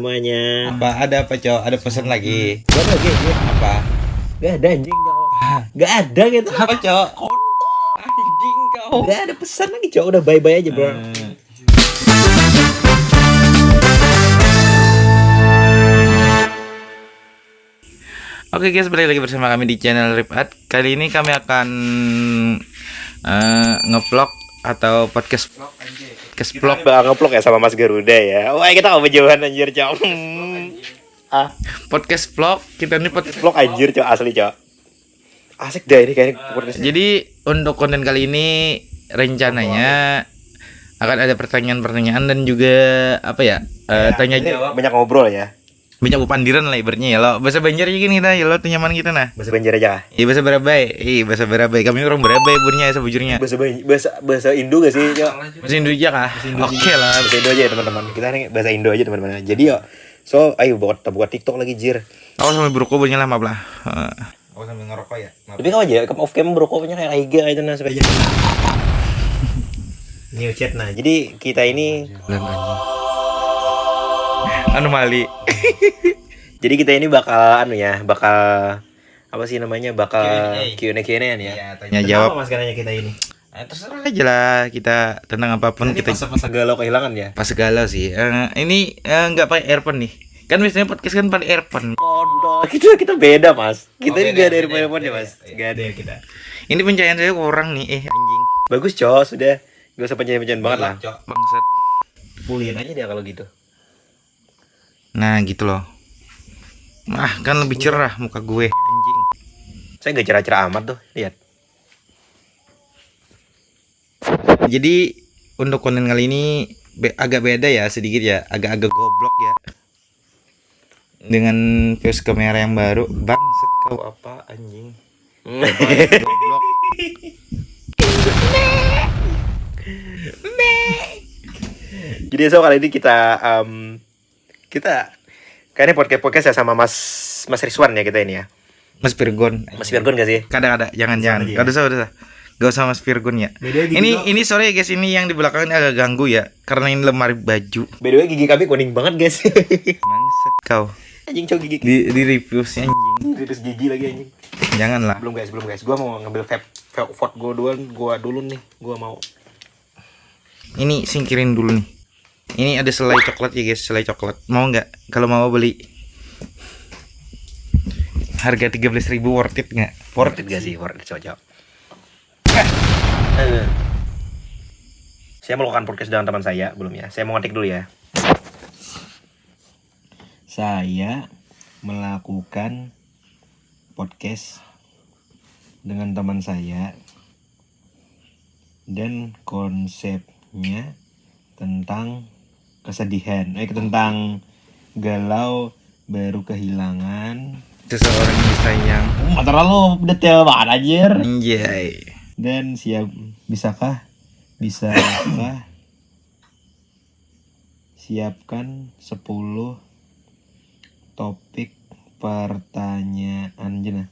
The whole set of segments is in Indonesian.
Semuanya. Apa ada apa cowok? Ada pesan lagi? Gak ada lagi. Apa? Gak ada anjing cowok. Gak ada gitu. Apa cowok? Anjing kau. Gak ada pesan lagi cowok. Udah bye-bye aja bro. Oke guys, balik lagi bersama kami di channel Ripat. Kali ini kami akan nge-vlog atau podcast vlog. Podcast vlog. Bakal ngeplok ya sama Mas Garuda ya. Wah kita gak berjauhan anjir cowok. Podcast vlog. Kita ini podcast Vlog anjir cowok asli cowok. Asik dah ini kayaknya podcast. Jadi untuk konten kali ini rencananya akan ada pertanyaan-pertanyaan dan juga apa ya? Tanya jawab. Banyak ngobrol ya. Banyak bupandiran lah ibaratnya ya lo. Bahasa Banjar aja gini kita ya lo tuh nyaman kita nah. Bahasa Banjar aja. Iya bahasa Berabai. Bahasa Berabai. Kami orang Berabai burnya ya sebujurnya. Bahasa Indo gak sih cowok? Bahasa Indo aja kah? Oke lah. Bahasa Indo aja ya teman-teman. Kita nih bahasa Indo aja teman-teman. Jadi yo, so ayo buat TikTok lagi jir. Aku sambil berokok burnya lah maaf lah. Aku sambil ngerokok ya. Tapi kau aja off cam berokoknya kayak Raiga itu nah supaya new chat nah. Jadi kita ini Anomali. jadi kita ini bakal bakal apa sih namanya? Bakal Q&A ya. Iya, tanya jawab. Apa mas kananya kita ini? Terserah aja lah kita tentang apapun kita. Pas galau kehilangan ya. Pas galau sih. Ini nggak pakai earphone nih. Kan biasanya podcast kan pakai earphone. Oh, kita beda mas. Kita ini gak ada earphone ya mas. Gak ada kita. Ini pencahayaan saya kurang nih. Anjing. Bagus cowok sudah. Gak usah pencahayaan banget lah. Bangsat. Fullin aja dia kalau gitu. Nah gitu loh. Kan lebih cerah muka gue. Anjing. Saya gak cerah-cerah amat tuh. Lihat. Jadi untuk konten kali ini agak beda ya sedikit ya. Agak-agak goblok ya. Dengan fuse kamera yang baru. Bangsat kau apa anjing. Goblok. Jadi so kali ini kita kayaknya podcast ya sama Mas Rizwan ya kita ini ya. Mas Virgon. Mas Virgon gak sih? Kadang ada, jangan. Gak usah. Gak usah Mas Virgon ya. Ini sorry guys, ini yang di belakang ini agak ganggu ya, karena ini lemari baju. By the way gigi kami kuning banget guys. Bangsat kau. Anjing cowok gigi. Di review sih anjing. Ribis gigi lagi anjing. Janganlah. Belum guys. Gua mau ngambil vote gua dulu nih. Gua mau. Ini singkirin dulu nih. Ini ada selai coklat ya guys, selai coklat. Mau nggak? Kalau mau beli. Harga 13.000 worth it nggak? Worth it gak sih? Worth it cocok. Saya melakukan podcast dengan teman saya belum ya. Saya mau ngetik dulu ya. Saya melakukan podcast dengan teman saya dan konsepnya tentang kesedihan, tentang galau baru kehilangan Seseorang yang disayang. Mata lo detail banget anjir. Anjay. Dan bisakah siapkan 10 topik pertanyaan jenah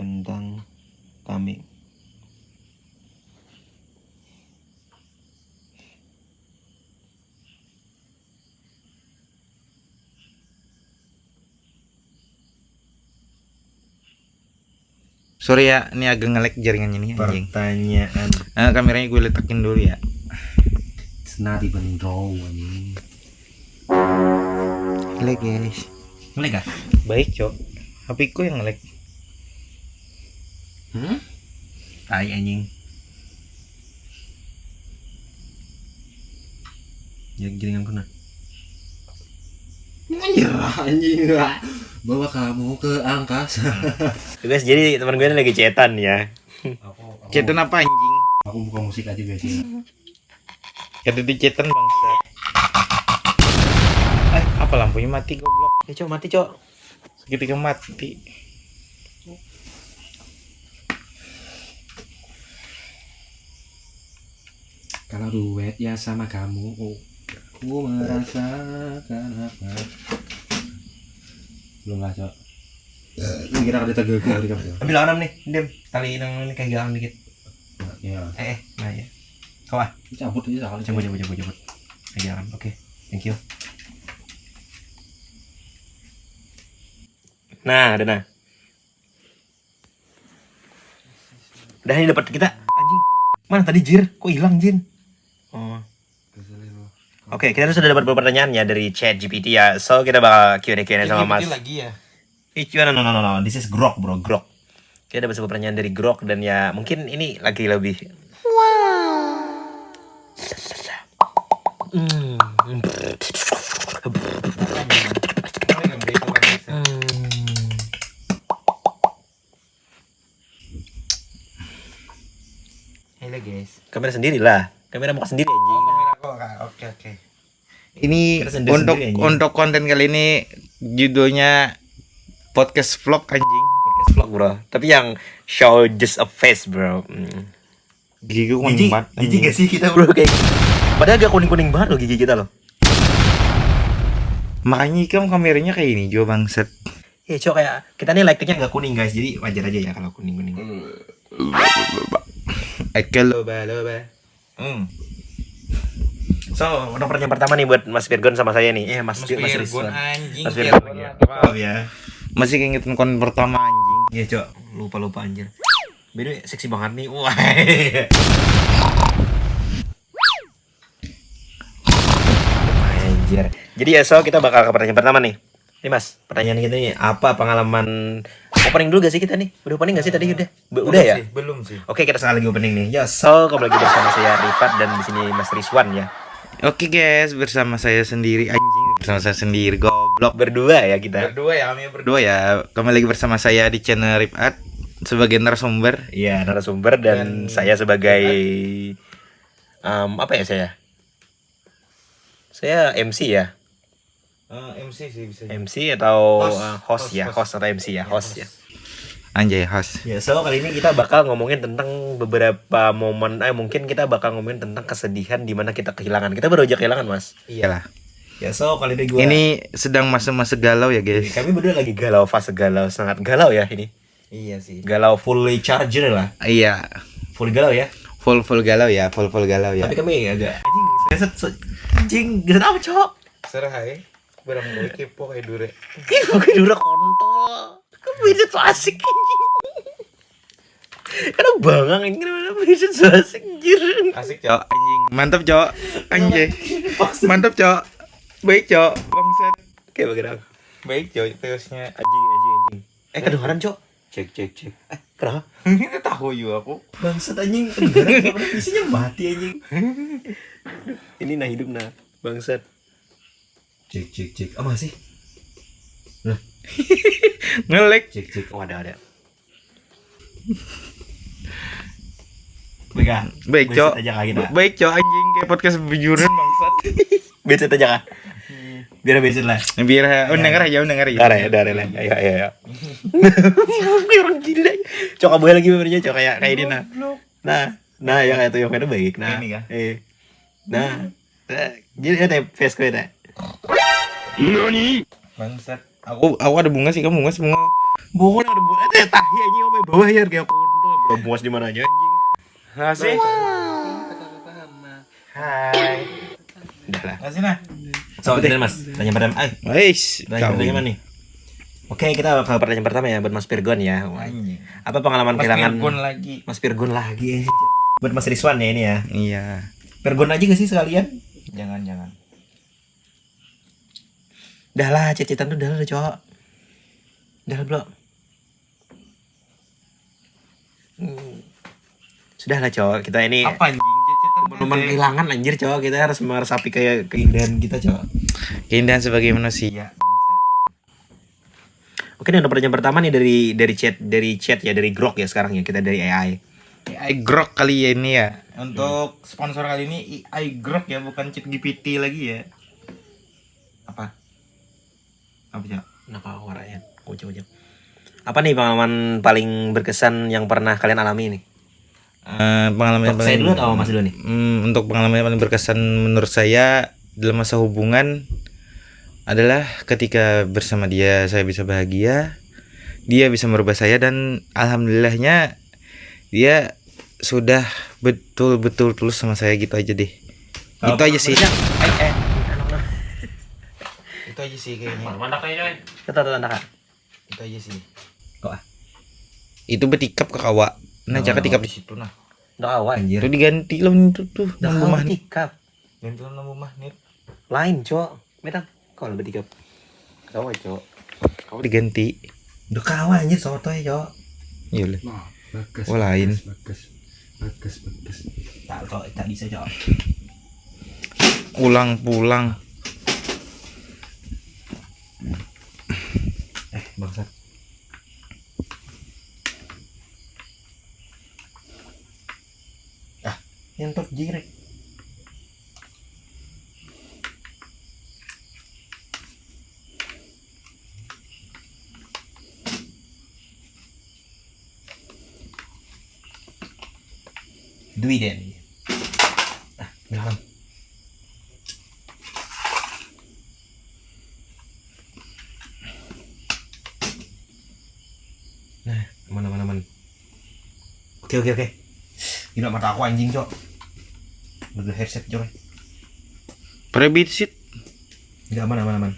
tentang kami. Sorry ya, ini agak nge-lag jaringannya nih anjing. Pertanyaan. Kameranya gue letakin dulu ya. It's not even raw anjing. Nge-lag guys. Ngelag ah? Baik cok. HP ku yang nge-lag. Tai anjing. Ya jaringan kena. Ya anjing lah. Bawa kamu ke angkasa. Guys, jadi teman gue ini lagi chatan ya. Chatan apa anjing? Aku buka musik aja guys ya. Kata di chatan bangsa. Apa lampunya mati goblok? Ya cok mati cok. Seketika mati. Kalau duet ya sama kamu, aku merasakan apa? Belum lah cok. Ini kira ada tegel gue di kamu. Ambil anam nih, diam. Tali ini kayak galang dikit. Ya. Nah ya. Kau ah. Cabut aja sekali. Cabut. Kayak galang. Oke. Thank you. Nah, udah nah. Udah ini dapat kita anjing. Mana tadi Jir? Kok hilang Jin? Oh. Oke, kita sudah dapat beberapa pertanyaan ya dari chat GPT ya. So kita bakal Q&A sama Mas. lagi ya. No. This is Grok, bro. Grok. Kita dapat sebuah pertanyaan dari Grok dan ya mungkin ini lagi lebih. Halo guys. Kamera sendiri lah. Kamera muka sendiri anjing. Oke. Ini Kita sendiri-sendiri anjing. untuk konten kali ini judulnya podcast vlog anjing. Podcast vlog, bro. Tapi yang show just a face, bro. Gigi gue kuning banget. Jijik gak sih kita, bro? Kayak padahal agak kuning-kuning banget loh gigi kita loh. Makanya kan kameranya kayak ini Jo bangset. Ya, cok kayak kita nih like-nya nggak kuning guys. Jadi wajar aja ya kalau kuning-kuning. Loba. So, untuk pertanyaan pertama nih buat Mas Virgon sama saya nih. Mas Rizwan. anjing. Mas Virgon ya. Maaf ya. Masih keingetan konten pertama anjing. Iya, cok. Lupa anjir. Beda seksi banget nih. Wah. Anjir. Jadi ya, so kita bakal ke pertanyaan pertama nih. Nih Mas, pertanyaan kita nih, apa pengalaman opening dulu gak sih kita nih? Udah opening gak sih tadi udah? Udah ya? Belum sih. Oke, kita sekali lagi opening nih. Ya, so kembali lagi bersama saya Rifat dan di sini Mas Rizwan ya. Oke guys, bersama saya sendiri anjing. Bersama saya sendiri goblok. Berdua ya kita. Berdua ya. Kembali lagi bersama saya di channel Rifat sebagai narasumber. Iya, narasumber dan saya sebagai apa ya saya? Saya MC ya. MC sih bisa. MC atau Host. host atau MC ya, host ya. Anjay host. Ya, so kali ini kita bakal ngomongin tentang beberapa momen, mungkin kita bakal ngomongin tentang kesedihan di mana kita kehilangan. Kita baru aja kehilangan, Mas. Iyalah. Ya, so kali ini Ini sedang masa-masa galau ya guys. kami berdua lagi galau, fase galau, sangat galau ya ini. Iya sih. Galau fully charger lah. Iya. Full galau ya. Full galau ya, full galau ya. Tapi kami agak anjing, geset apa, Cok? Serah ya. Barang gue kepo kayak dure. Pakai dura kontol. Kan beda tuh asik anjing. Karena bangang ini kenapa beda tuh asik anjir. Asik cok anjing. Mantap cok. Anjay. Mantap cok. Baik cok. Bangsat. Kayak bagaimana? Baik cok terusnya. Anjing. Kedengaran, Cok. Cek. Kenapa? Ini tahu juga aku. Bangsat anjing, kedengaran kenapa isinya mati anjing. Ini nah hidup nah, bangsat. Cek. Apa sih? Ngelek. Cek. Oh, ada. Baik cok. Aja kah kita. Baik cok anjing kayak podcast bejuran bangsat. Beset aja kah? Biar beset lah. Biar denger aja. Darah lah. Ayo. Orang gila. Cok abu lagi benernya cok kayak ini nah. Nah ya kayak tuh yang itu baik. Nah. Ini kah? Nah. Jadi ada face gue dah. Bangsat. Aku ada bunga sih, kamu bunga semua. Bohong ada bunga. Tahi anjing omong bawah ya kayak kontol. Belum puas di mana aja anjing. Ngasih. Hai. Udah lah. Ngasih nah. So, Mas. Tanya pada Wais. Pertanyaan nih. Oke, kita bakal pertanyaan pertama ya buat Mas Virgon ya. Apa pengalaman kehilangan Mas Virgon lagi. Buat Mas Rizwan ya ini ya. Iya. Virgon aja gak sih sekalian? Jangan. Dah lah, cecetan tuh dah lah, cowok. Dah bro. Sudah lah, cowok. Kita ini Apa anjing? momen kehilangan anjir, cowok. Kita harus meresapi kayak keindahan kita, cowok. Keindahan sebagai manusia. Oke, nih ada pertanyaan pertama nih dari chat ya, dari Grok ya sekarang ya. Kita dari AI. AI Grok kali ya ini ya. Untuk sponsor kali ini AI Grok ya, bukan ChatGPT lagi ya. Apa cok? Kenapa warnanya? Ujung. Apa nih pengalaman paling berkesan yang pernah kalian alami nih? Pengalaman Saya dulu atau Mas dulu nih? Untuk pengalaman yang paling berkesan menurut saya dalam masa hubungan adalah ketika bersama dia saya bisa bahagia, dia bisa merubah saya dan alhamdulillahnya dia sudah betul-betul tulus sama saya gitu aja deh. Itu aja sih. Itu aja sih kayaknya. Mana kayaknya? Kita tanda kan. Itu aja sih. Kok ah? Itu betikap ke kawa. Nah, jangan tikap di situ nah. Udah kawan anjir. Itu diganti loh itu tuh. Udah Lampu kawan magnet. tikap. Ganti lampu magnet. Lain, Cok. Metang. Kau lebih tikap. Kau, Cok. Kau diganti. Udah kawan anjir soto ya, Cok. Iya lah. Nah, bagus. Oh, lain. Bagus. Tak bisa, Cok. Ulang pulang. Bangsat. Nyentok jirek. Dwi den. Bilang. Nah, mana. Oke. Gila mata aku anjing, Cok. Udah headset, Cok. Prebisit. Enggak aman.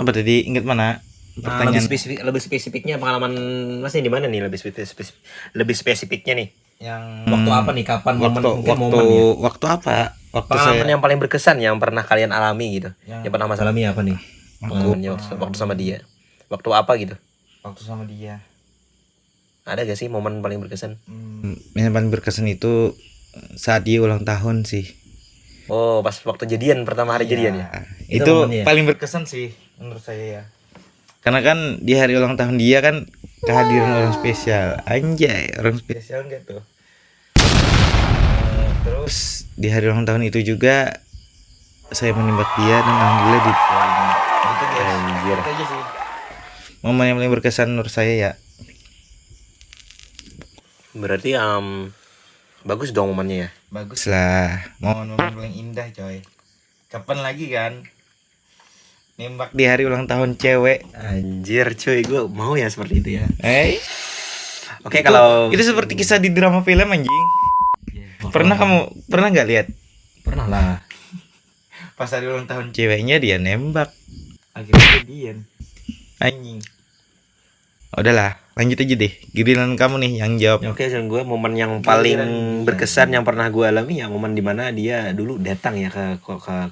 Apa tadi? Ingat mana? Pertanyaan lebih spesifiknya pengalaman Masnya di mana nih lebih spesifiknya nih? yang Waktu apa nih? Kapan momen? Mungkin momen ya? waktu apa? Waktu Pengalaman saya yang paling berkesan yang pernah kalian alami gitu. Yang pernah Mas alami apa nih? Aku- Pengalamannya waktu sama dia. Waktu apa gitu? waktu sama dia. Ada gak sih momen paling berkesan? Yang paling berkesan itu saat dia ulang tahun sih. Oh, pas waktu jadian, pertama hari jadian ya? Itu Itu momennya ya? paling berkesan sih menurut saya ya. Karena kan di hari ulang tahun dia kan kehadiran orang spesial. Anjay, orang spesial enggak tuh? Terus di hari ulang tahun itu juga saya menembak dia dan alhamdulillah diterima. Itu guys. Anjir. Itu aja sih. Momen yang paling berkesan menurut saya ya. Berarti bagus dong momennya ya? Bagus lah. Momen-momen paling indah coy. Kapan lagi kan? Nembak di hari ulang tahun cewek. Anjir cuy, gue mau ya seperti itu ya. Oke, Itu- kalau itu seperti kisah di drama film anjing. Pernah nggak lihat? Pernah lah. Pas hari ulang tahun ceweknya dia nembak. Akhirnya jadian. Anjing. Udahlah, lanjut aja deh. Giliran kamu nih yang jawab. Oke, gue momen yang paling Giliran- berkesan yang pernah gue alami ya momen dimana dia dulu datang ya ke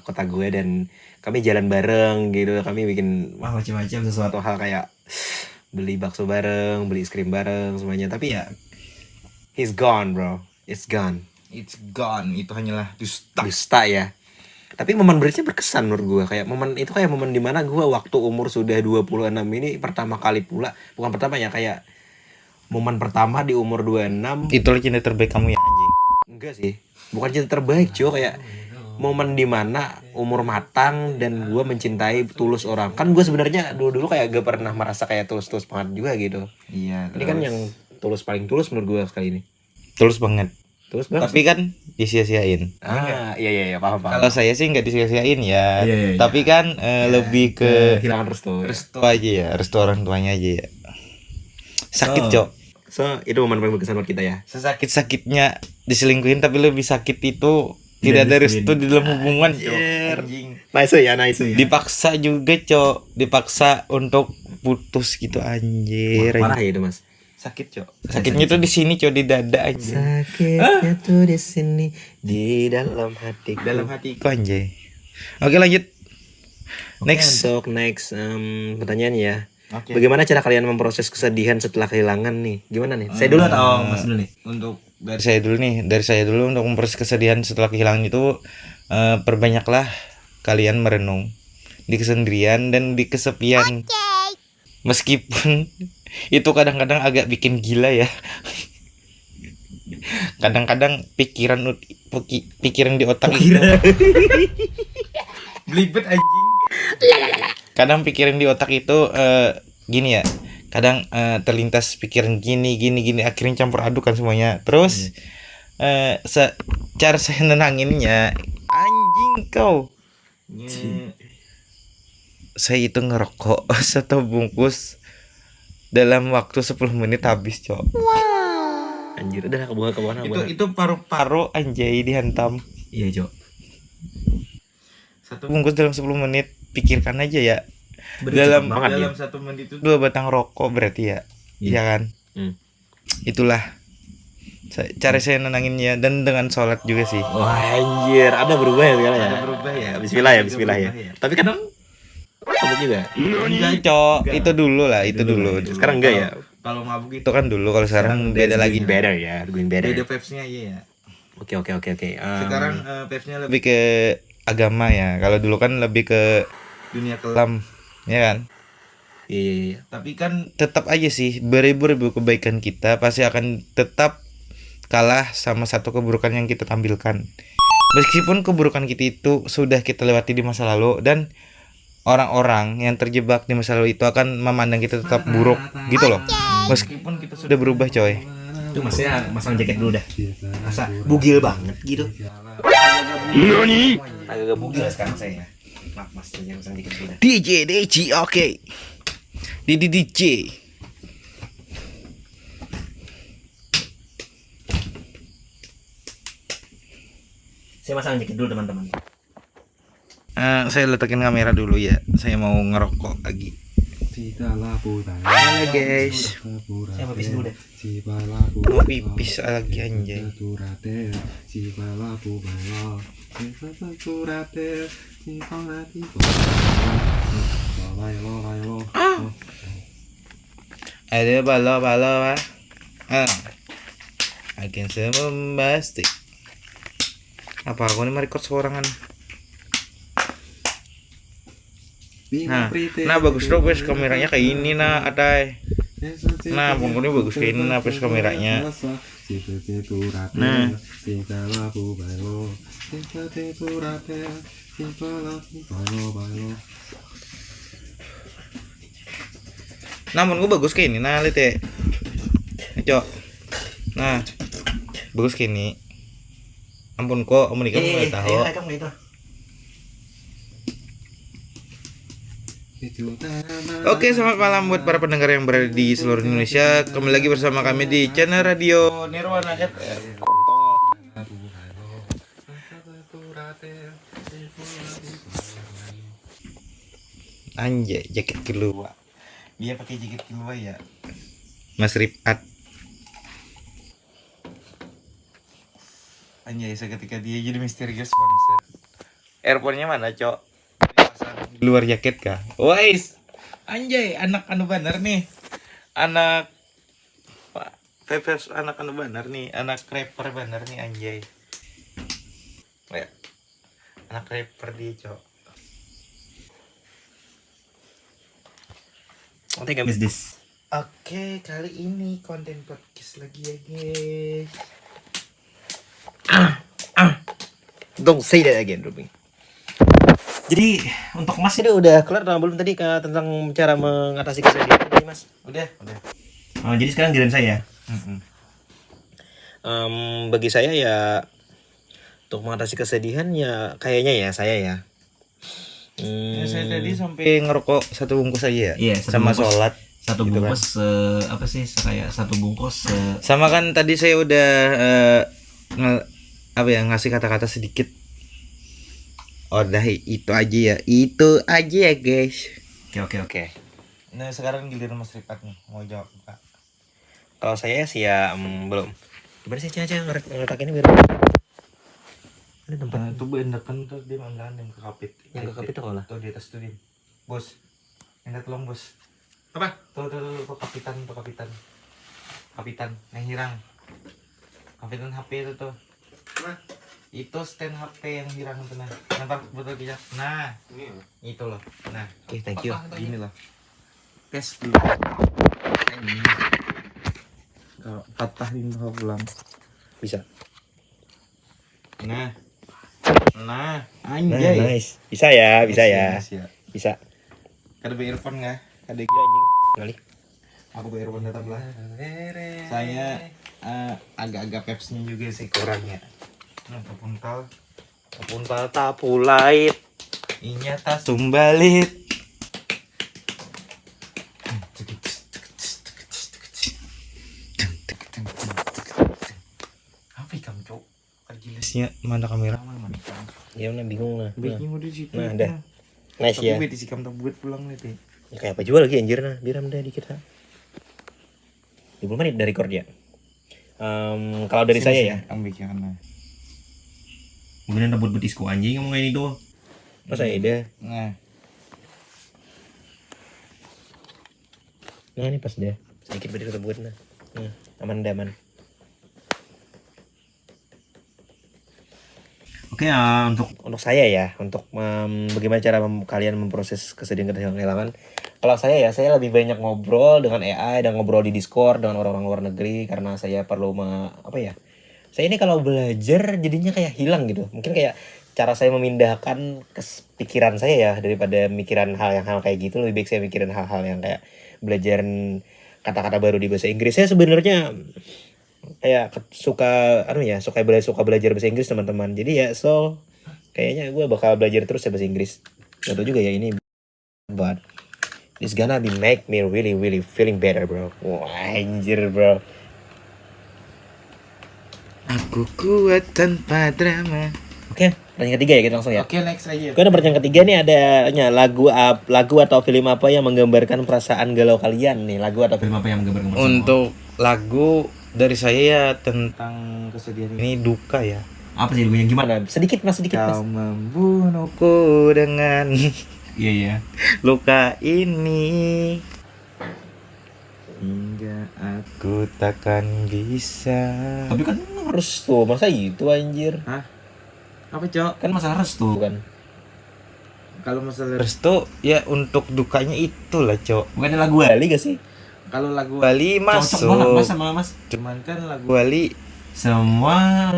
kota gue dan kami jalan bareng gitu. Kami bikin macam-macam sesuatu hal kayak beli bakso bareng, beli es krim bareng semuanya. Tapi ya he's gone, bro. It's gone. It's gone. Itu hanyalah dusta. Dusta ya. Tapi momen berikutnya berkesan menurut gue. Kayak momen dimana gue waktu umur sudah 26 ini pertama kali pula. Bukan pertama ya, kayak momen pertama di umur 26. Itulah cinta terbaik kamu ya anjing. Enggak sih. Bukan cinta terbaik cuy. Kayak momen dimana umur matang dan gue mencintai tulus orang. Kan gue sebenarnya dulu kayak gak pernah merasa kayak tulus banget juga gitu. Iya. Ini kan yang paling tulus menurut gue sekali ini. tulus banget. Tulus banget. Tapi kan disia-siain. Iya paham. Kalau saya sih nggak disia-siain ya. Iya. Tapi kan lebih ke Kehilangan restu. restu aja ya, restu orang tuanya aja ya. Sakit, Oh. Cok. So, itu momen paling berkesan buat kita ya. Sesakit-sakitnya diselingkuhin tapi lebih sakit itu tidak ada restu di dalam hubungan, Cok. Anjing. Nice ya. Dipaksa juga, Cok. Dipaksa untuk putus gitu anjir. Parah ya itu, Mas. Sakit, Cok. Sakitnya tuh di sini, Cok, di dada anjing. Sakitnya tuh di sini di dalam hatiku. Dalam hatiku anjay. Oke, lanjut. Next. Untuk next pertanyaan ya. Oke. Bagaimana cara kalian memproses kesedihan setelah kehilangan nih? Gimana nih? Saya dulu atau Mas dulu nih? Untuk dari saya dulu untuk memproses kesedihan setelah kehilangan itu perbanyaklah kalian merenung di kesendirian dan di kesepian. Meskipun itu kadang-kadang agak bikin gila ya. Kadang-kadang pikiran di otak itu belibet anjing. Kadang pikiran di otak itu gini ya. Kadang terlintas pikiran gini akhirnya campur aduk kan semuanya. Terus cara saya nenanginnya anjing kau. Saya itu ngerokok 1 bungkus dalam waktu 10 menit habis, Cok. Anjir, udah ke bawah. Itu paru-paru anjay dihantam. Iya, Cok. 1 bungkus dalam 10 menit. pikirkan aja ya. Dalam banget dalam 1 menit itu 2 batang rokok berarti ya. Iya kan? Itulah cara saya nenanginnya, dan dengan sholat juga sih. Wah anjir, ada berubah ya sekarang ya? Ada berubah ya. Bismillah ya, bismillah ya. Tapi kadang mabuk juga. Enggak, Cok. Itu dulu lah, itu dulu. Sekarang enggak ya? Kalau mabuk itu kan dulu, kalau sekarang beda lagi. Better ya, going better. Beda vibes-nya iya ya. Oke. Sekarang vibes-nya lebih ke agama ya. Kalau dulu kan lebih ke dunia kelam, ya kan? Iya. Tapi kan tetap aja sih, beribu-ribu kebaikan kita pasti akan tetap kalah sama satu keburukan yang kita tampilkan. Meskipun keburukan kita itu sudah kita lewati di masa lalu, dan orang-orang yang terjebak di masa lalu itu akan memandang kita tetap buruk gitu loh. Meskipun kita sudah berubah, coy. Itu masnya masang jaket dulu dah. Masa bugil banget gitu. Agak bugil sekarang saya. Maaf mas, jangan masang jaket dulu dah. DJ, oke. DJ. Saya masang jaket dulu teman-teman. Saya letakin kamera dulu ya. Saya mau ngerokok lagi. Halo guys. Saya mau pipis dulu deh. Mau pipis lagi anjay. Ada balo agen sembastik. Apa aku ini merekod seorangan? Nah bagus dong guys, kameranya kayak ini nah ada. Nah bangku ini bagus kayak ini nah pas kameranya. Nah namun gue bagus kayak ini nah lihat ya. Cok. Nah bagus kayak ini. Ampun kok, om nikah nggak tahu. Oke, selamat malam buat para pendengar yang berada di seluruh Indonesia. Kembali lagi bersama kami di channel Radio Nirwana FM. Anjay, jaket keluar. Dia pakai jaket keluar ya. Mas Rifat. Anjay, seketika dia jadi misterius banget. Airportnya mana, Cok? Di luar jaket kah? Wais. Anjay, anak anu bener nih. Anak Pak Pepes, anak anu bener nih, anak rapper bener nih anjay. Ya. Anak rapper dia, Cok. What think I miss this? Oke, kali ini konten podcast lagi ya, guys. Don't say that again, Ruby. Jadi untuk Mas ini udah kelar atau belum tadi tentang cara mengatasi kesedihan tadi Mas? Udah. Jadi sekarang giliran saya. Bagi saya ya untuk mengatasi kesedihan ya kayaknya ya saya ya. Saya tadi sampai ngerokok 1 bungkus aja ya. Iya, sama bungkus. sholat. 1 gitu bungkus apa sih kayak 1 bungkus sama kan tadi saya udah ngasih kata-kata sedikit. Udah itu aja ya guys. Oke. Nah sekarang giliran Mas Rifat nih mau jawab Pak. Kalau saya sih ya belum. Gimana sih cara ngeretak ini biar ada tempat Tuh bendakan tuh dia ambilan yang ke kapit. yang ke kapit tuh kalau Tuh di atas tuh Dim. Bos. Minta tolong bos. apa? Tuh kapitan. Kapitan yang hilang. Kapitan HP itu tuh. Mana? Itu stand HP yang hilang tuh nah. Nampak botol kicap. Nah, Ini. itu loh. Nah, Thank you. gini loh. Tes dulu. Ini. Kalau patahin tuh pulang. Bisa. Nah, Nah, anjay. nice. Bisa ya. Bisa. Ada earphone nggak? Ada Anjing. Kali. Aku earphone tetap lah. Saya agak-agak pepsnya juga sih kurangnya. Puntal tapulait. Inya tas tumbalit. Apa kamu cok? Jelasnya mana kamera? Ya udah bingung lah. Baiknya udah di situ. Nah, dah. Nice ya. Tapi beti sikam tak buat pulang nih teh. Kayak apa juga lagi anjir nah, biram dah dikit ha. 20 menit dari record ya. Kalau dari saya ya, Ambil karena. mungkin ada buat betisku anjing ngomongin itu. Masa ada? Nah, Nah ini pas deh. Sedikit betis kita buat nah. Aman deh aman. Oke, untuk saya ya, untuk bagaimana cara kalian memproses kesedihan kehilangan. Kalau saya ya, saya lebih banyak ngobrol dengan AI dan ngobrol di Discord dengan orang-orang luar negeri karena saya perlu apa ya? Saya ini kalau belajar jadinya kayak hilang gitu. Mungkin kayak cara saya memindahkan pikiran saya ya daripada mikiran hal kayak gitu, lebih baik saya mikirin hal-hal yang kayak belajar kata-kata baru di bahasa Inggris. Saya sebenarnya kayak suka belajar bahasa Inggris teman-teman. Jadi ya kayaknya gue bakal belajar terus ya bahasa Inggris. Gak tau juga ya ini, but it's gonna be make me really really feeling better bro. Wah anjir bro. aku kuat tanpa drama. Oke, pertanyaan ketiga ya kita langsung ya. Oke, next aja. Oke, pertanyaan ketiga nih adanya lagu atau film apa yang menggambarkan perasaan galau kalian nih? Lagu atau film apa yang menggambarkan perasaan? Untuk lagu dari saya ya tentang kesedihan ini duka ya. Apa sih lagunya gimana? Sedikit mas. Kau membunuhku dengan Iya. luka ini hingga aku takkan bisa. Tapi kan harus tuh, masa itu anjir? Hah? Apa cok? Kan masalah restu kan? Kalau masalah restu ya untuk dukanya itulah cok. Bukannya lagu Wali gak sih? Kalau lagu Wali masuk. Cocok banget mas sama mas. Cuman kan lagu Wali Semua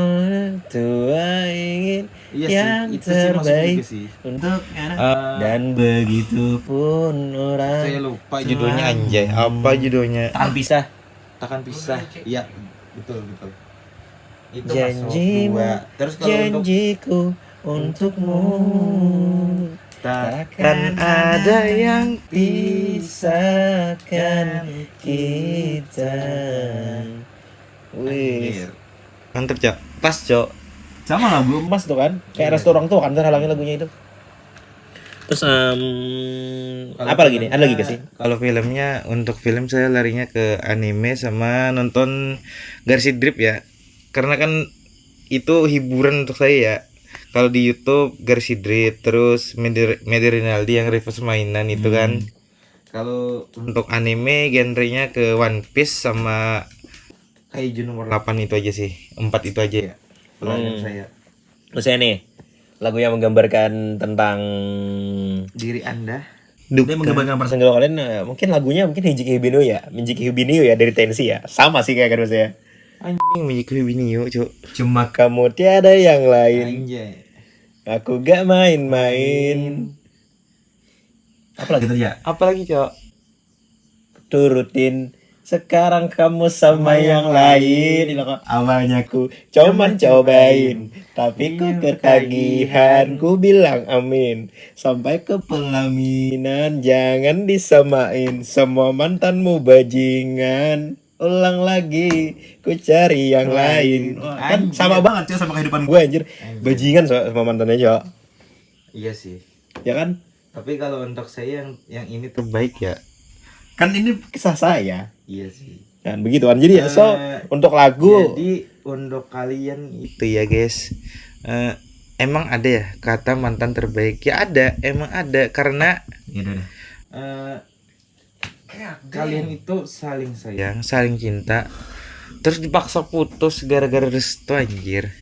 tua ingin yang terbaik untuk anak dan begitu pun orang. Saya lupa judulnya anjay. Apa judulnya? Takkan pisah. Takkan pisah. Iya, betul. Itu Janjimu, masuk 2. Terus kalau untuk janjiku untukmu takkan ada yang pisahkan kita. Wih, mantep cok. Pas cok. sama lagu emas tuh kan, kayak restoran tuh kan terhalangin lagunya itu. Terus apa lagi nih? Ada lagi gak sih? Kalau filmnya, untuk film saya larinya ke anime sama nonton Garsi Drip ya. Karena kan itu hiburan untuk saya ya. Kalau di YouTube Garsi Drip, terus Medi Rinaldi yang reverse mainan itu kan. Kalau untuk anime genrenya ke One Piece sama Kaiju nomor 8 itu aja sih. 4 itu aja ya. Pelarian saya. Terus saya nih, lagu yang menggambarkan tentang Diri Anda. dia menggambarkan perasaan galau kalian, mungkin lagunya Hijiki Hibino ya, Minjiki Hibino ya dari Tensi ya. Sama sih kayak kan saya. Anjing Minjiki Hibino cuk. Cuma kamu tiada yang lain. Anjay. Aku gak main-main. Apa lagi tadi ya? Apalagi cok? Turutin sekarang kamu sama yang lain. Awalnya ku cuman cobain, tapi ku ketagihan. Ku bilang amin sampai ke pelaminan. Jangan disamain, semua mantanmu bajingan. Ulang lagi, ku cari yang lain. Kan sama banget sama kehidupan gue anjir. Bajingan sama mantannya cok. Iya sih. Ya kan? Tapi kalau untuk saya yang ini terbaik ya. Kan ini kisah saya. Iya sih. Dan begitu kan. Jadi ya untuk lagu. Jadi untuk kalian itu ya guys. Emang ada ya kata mantan terbaik? Ya ada, emang ada karena Ya udah. Kalian itu saling sayang, saling cinta. Terus dipaksa putus gara-gara restu anjir.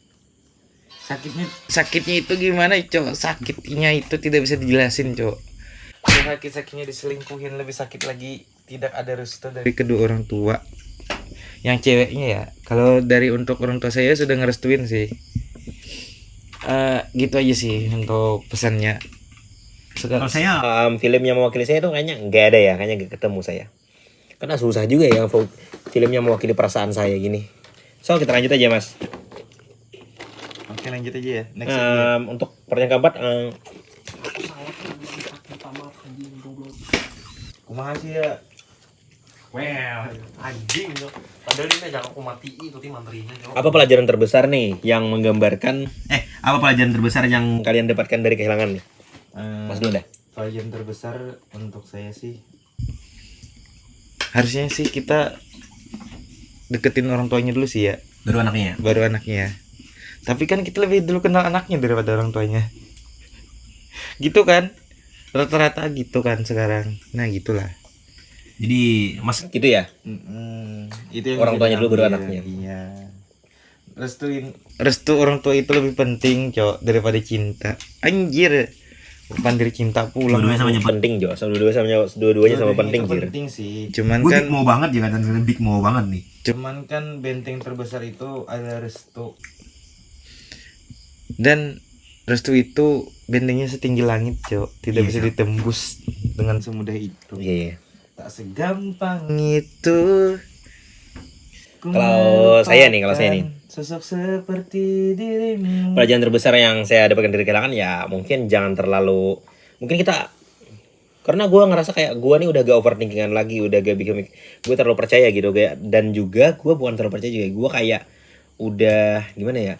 Sakitnya itu gimana cok? Sakitnya itu tidak bisa dijelasin cok. Sakit-sakitnya diselingkuhin, lebih sakit lagi tidak ada restu dari kedua orang tua. Yang ceweknya ya, kalau dari untuk orang tua saya sudah ngerestuin sih. Gitu aja sih untuk pesannya. Kalau saya film yang mewakili saya itu kayaknya nggak ada ya, kayaknya nggak ketemu saya. Karena susah juga ya film yang mewakili perasaan saya gini. So kita lanjut aja mas. Oke lanjut aja ya. Next untuk pertanyaan keempat. Kumaha sih ya? Well, anjing yo. Padahal ini jangan aku matiin tuh mantrinya yo. Apa pelajaran terbesar nih yang menggambarkan apa pelajaran terbesar yang kalian dapatkan dari kehilangan nih? Mas dulu dah. pelajaran terbesar untuk saya sih, harusnya sih kita deketin orang tuanya dulu sih ya, Baru anaknya. baru anaknya. Tapi kan kita lebih dulu kenal anaknya daripada orang tuanya. Gitu kan? Rata-rata gitu kan sekarang. Nah, gitulah. Jadi Mas gitu ya? Itu yang Orang bisa tuanya dulu, baru diambil. anaknya. Iya. Restu orang tua itu lebih penting, Cok, daripada cinta. Anjir. Bukan dari cinta pulang. Dua-duanya sama penting, Jo. Dua-duanya sama penting, itu Jir. penting sih. Cuman Gue kan big mau banget ya kan, big mau banget nih. benteng terbesar itu adalah restu. Dan restu itu bentengnya setinggi langit, Cok. Tidak Iya, bisa Cok. ditembus dengan semudah itu. Iya, iya. Tak segampang itu. Ku Kalau saya nih, melupakan sosok seperti dirimu. Pelajaran terbesar yang saya dapatkan dari kehilangan ya mungkin jangan terlalu, mungkin kita, karena gue ngerasa kayak gue nih udah gak overthinkingan lagi, udah gak bikin gue terlalu percaya gitu kayak, dan juga gue bukan terlalu percaya juga, gue kayak udah gimana ya,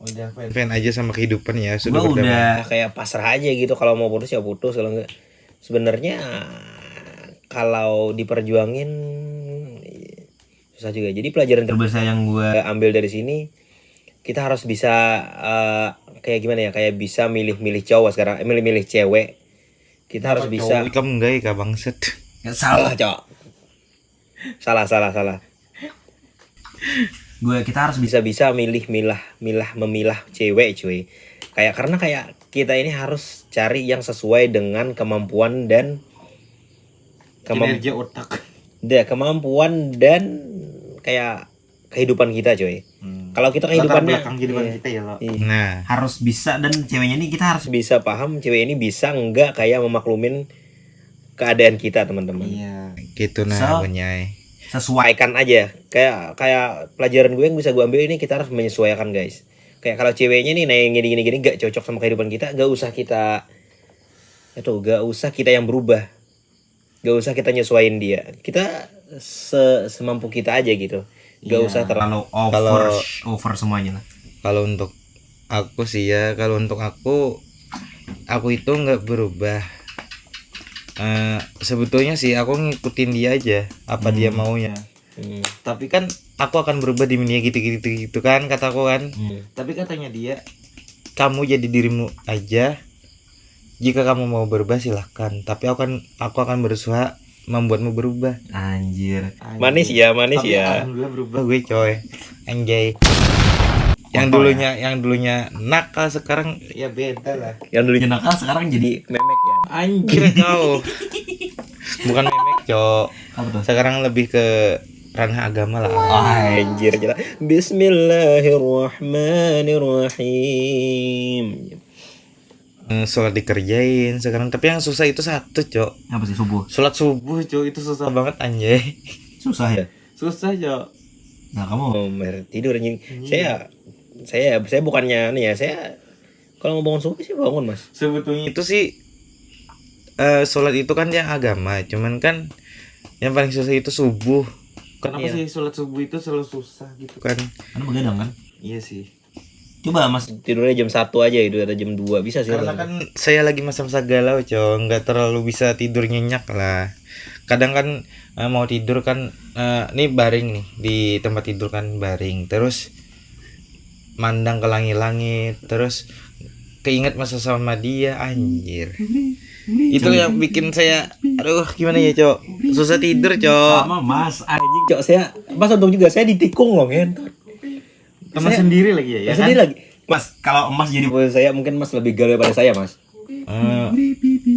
Udah fan aja sama kehidupan ya, gue sudah berdamai. udah kayak pasrah aja gitu, kalau mau putus ya putus, kalau enggak sebenarnya kalau diperjuangin susah juga. Jadi pelajaran terbesar yang gue ambil dari sini, kita harus bisa kayak gimana ya, kayak bisa milih-milih cowok sekarang, milih-milih cewek. Kita harus bisa. Kamu enggak ya, bangset. Salah, Cok. Salah. Kita harus bisa memilah cewek, cuy. Karena kayak kita ini harus cari yang sesuai dengan kemampuan dan Kinerja otak. kemampuan dan kayak kehidupan kita, cuy. Kalau kita kehidupannya kehidupan kita ya, Lo. Iya. Nah, Harus bisa, dan ceweknya ini kita harus bisa paham cewek ini bisa enggak kayak memaklumin keadaan kita, teman-teman. iya, gitu nah, So, Bunyai. Sesuaikan aja. Kayak pelajaran gue yang bisa gue ambil ini, kita harus menyesuaikan, guys. Kayak kalau ceweknya nih naik gini gak cocok sama kehidupan kita, gak usah kita yang berubah. Gak usah kita nyesuaiin dia. Kita semampu kita aja gitu. Gak usah terlalu over semuanya lah. Kalau untuk aku sih ya, kalau untuk aku itu nggak berubah. Sebetulnya sih aku ngikutin dia aja apa dia maunya. Tapi kan aku akan berubah di dunia gitu kan kataku kan. Tapi katanya dia, kamu jadi dirimu aja. Jika kamu mau berubah silahkan, tapi aku akan berusaha membuatmu berubah. Anjir. Manis ya. Alhamdulillah berubah gue, coy. Anjay. Yang dulunya nakal sekarang ya beda lah. Yang dulunya nakal sekarang jadi memek ya. Anjir kau. Bukan memek, Cok. Apa tuh? Sekarang lebih ke ranah agama lah. Anjir jelas. Bismillahirrahmanirrahim. Sholat dikerjain sekarang, tapi yang susah itu satu, Cok. Apa sih subuh? Sholat subuh, Cok, itu susah banget anjay. Susah ya? Susah, Cok. Nah, kamu tidur anjing. Saya bukannya nih ya, saya kalau mau bangun subuh sih bangun, Mas. Sebetulnya itu sih sholat itu kan yang agama, cuman kan yang paling susah itu subuh. Kenapa sih sholat subuh itu selalu susah gitu kan? Kan begadang kan? Iya sih. Coba Mas tidurnya jam 1 aja, itu ada jam 2 bisa sih. Karena kan saya lagi masa-masa galau, Cok, nggak terlalu bisa tidur nyenyak lah. Kadang kan mau tidur kan nih baring nih di tempat tidur kan baring, terus mandang ke langit-langit, terus keinget masa sama dia, anjir. Itu yang bikin saya aduh gimana ya, Cok, susah tidur, Cok. sama Mas anjing, Cok. Mas untung juga saya ditikung loh, ngentot. Teman sendiri lagi ya, kan? Sendiri lagi. Mas, kalau Mas jadi bos saya, mungkin Mas lebih galau daripada saya, Mas.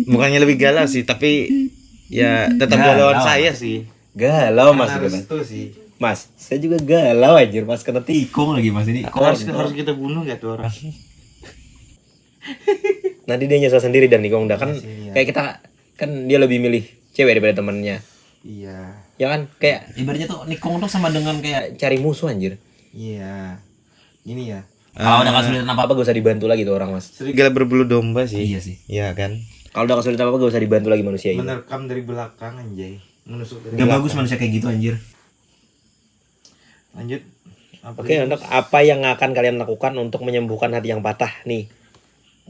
Bukannya lebih galau sih, tapi ya tetap galauan saya sih. Galau Mas juga, Mas. Harus itu sih. Mas, saya juga galau anjir, Mas, kena tikung lagi Mas ini. Harus kita bunuh gak tuh orang? Nanti dia nyesal sendiri dan nikung dah kan. Iya. Kayak kita kan dia lebih milih cewek daripada temannya. Iya. Ya kan? Kayak ibaratnya tuh nikung tuh sama dengan kayak cari musuh anjir. Iya. Ini ya. Kalau udah kesulitan apa-apa gak usah dibantu lagi tuh orang, Mas. Serigala berbulu domba sih. Iya sih. Iya kan? Kalau udah kesulitan apa-apa gak usah dibantu lagi manusia itu. Menerkam dari belakang, anjay. Menusuk dari Gak belakang. bagus manusia kayak gitu anjir. Lanjut. Oke, untuk apa yang akan kalian lakukan untuk menyembuhkan hati yang patah nih?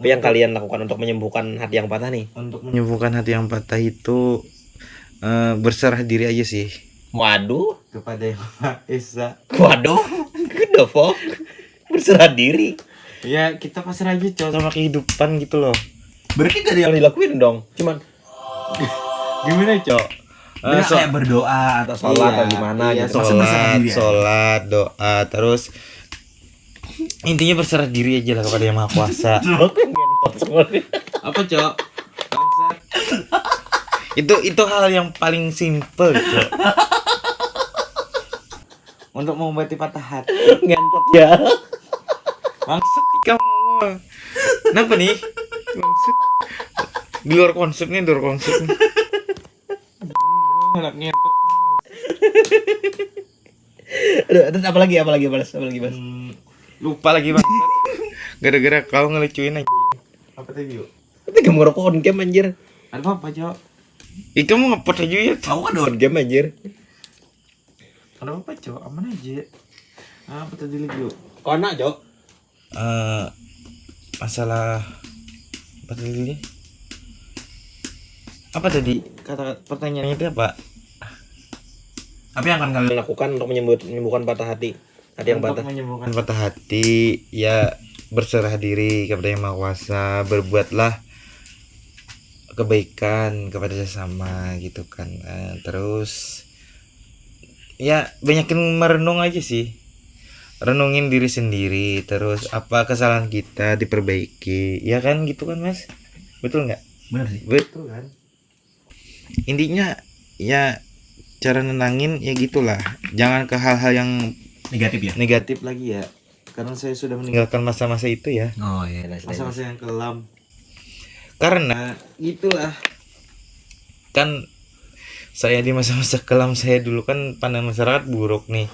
Apa yang kalian lakukan untuk menyembuhkan hati yang patah nih? Untuk menyembuhkan hati yang patah itu berserah diri aja sih Waduh, kepada Yang Maha Esa. waduh, what the fuck? Berserah diri. Ya kita pasrah aja cowok sama kehidupan gitu loh. Berarti gak ada yang dilakuin dong. Cuman Gimana cowok? bener kayak berdoa atau sholat atau gimana iya, gitu. Maksudnya berserah diri aja. sholat, doa, terus intinya berserah diri aja lah kepada Yang Maha Kuasa. Ngentot semua nih. Apa cok? Itu hal yang paling simple cok. Untuk mengobati patah hati. Ngentot ya. Maksud kamu. Kenapa nih? Maksud di luar konsepnya. Anak ngentot. Aduh, terus apa lagi Bas? Lupa lagi bang. Gara-gara kau ngelucuin aja. Apa tadi yuk? Tapi kamu rokok on game anjir. Ada apa cok? Ih kamu ngepot aja ya. Kamu kan on game anjir. Ada apa cok? Aman aja. Apa tadi lagi yuk? Kona, Jok. Masalah apa tadi? Apa tadi? Kata pertanyaannya itu apa? Apa yang akan kalian lakukan untuk menyembuhkan patah hati? Hati yang patah. Untuk menyembuhkan patah hati, ya berserah diri kepada Yang Maha Kuasa, berbuatlah kebaikan kepada sesama gitu kan. Terus ya banyakin merenung aja sih. Renungin diri sendiri, terus apa kesalahan kita diperbaiki. Ya kan gitu kan, Mas? Betul nggak? Benar sih. Betul kan? Intinya ya cara nenangin ya gitulah. Jangan ke hal-hal yang negatif lagi ya. Karena saya sudah meninggalkan masa-masa itu ya. Oh iya, Masa-masa yang kelam. Karena itulah kan saya di masa-masa kelam saya dulu kan pandang masyarakat buruk nih.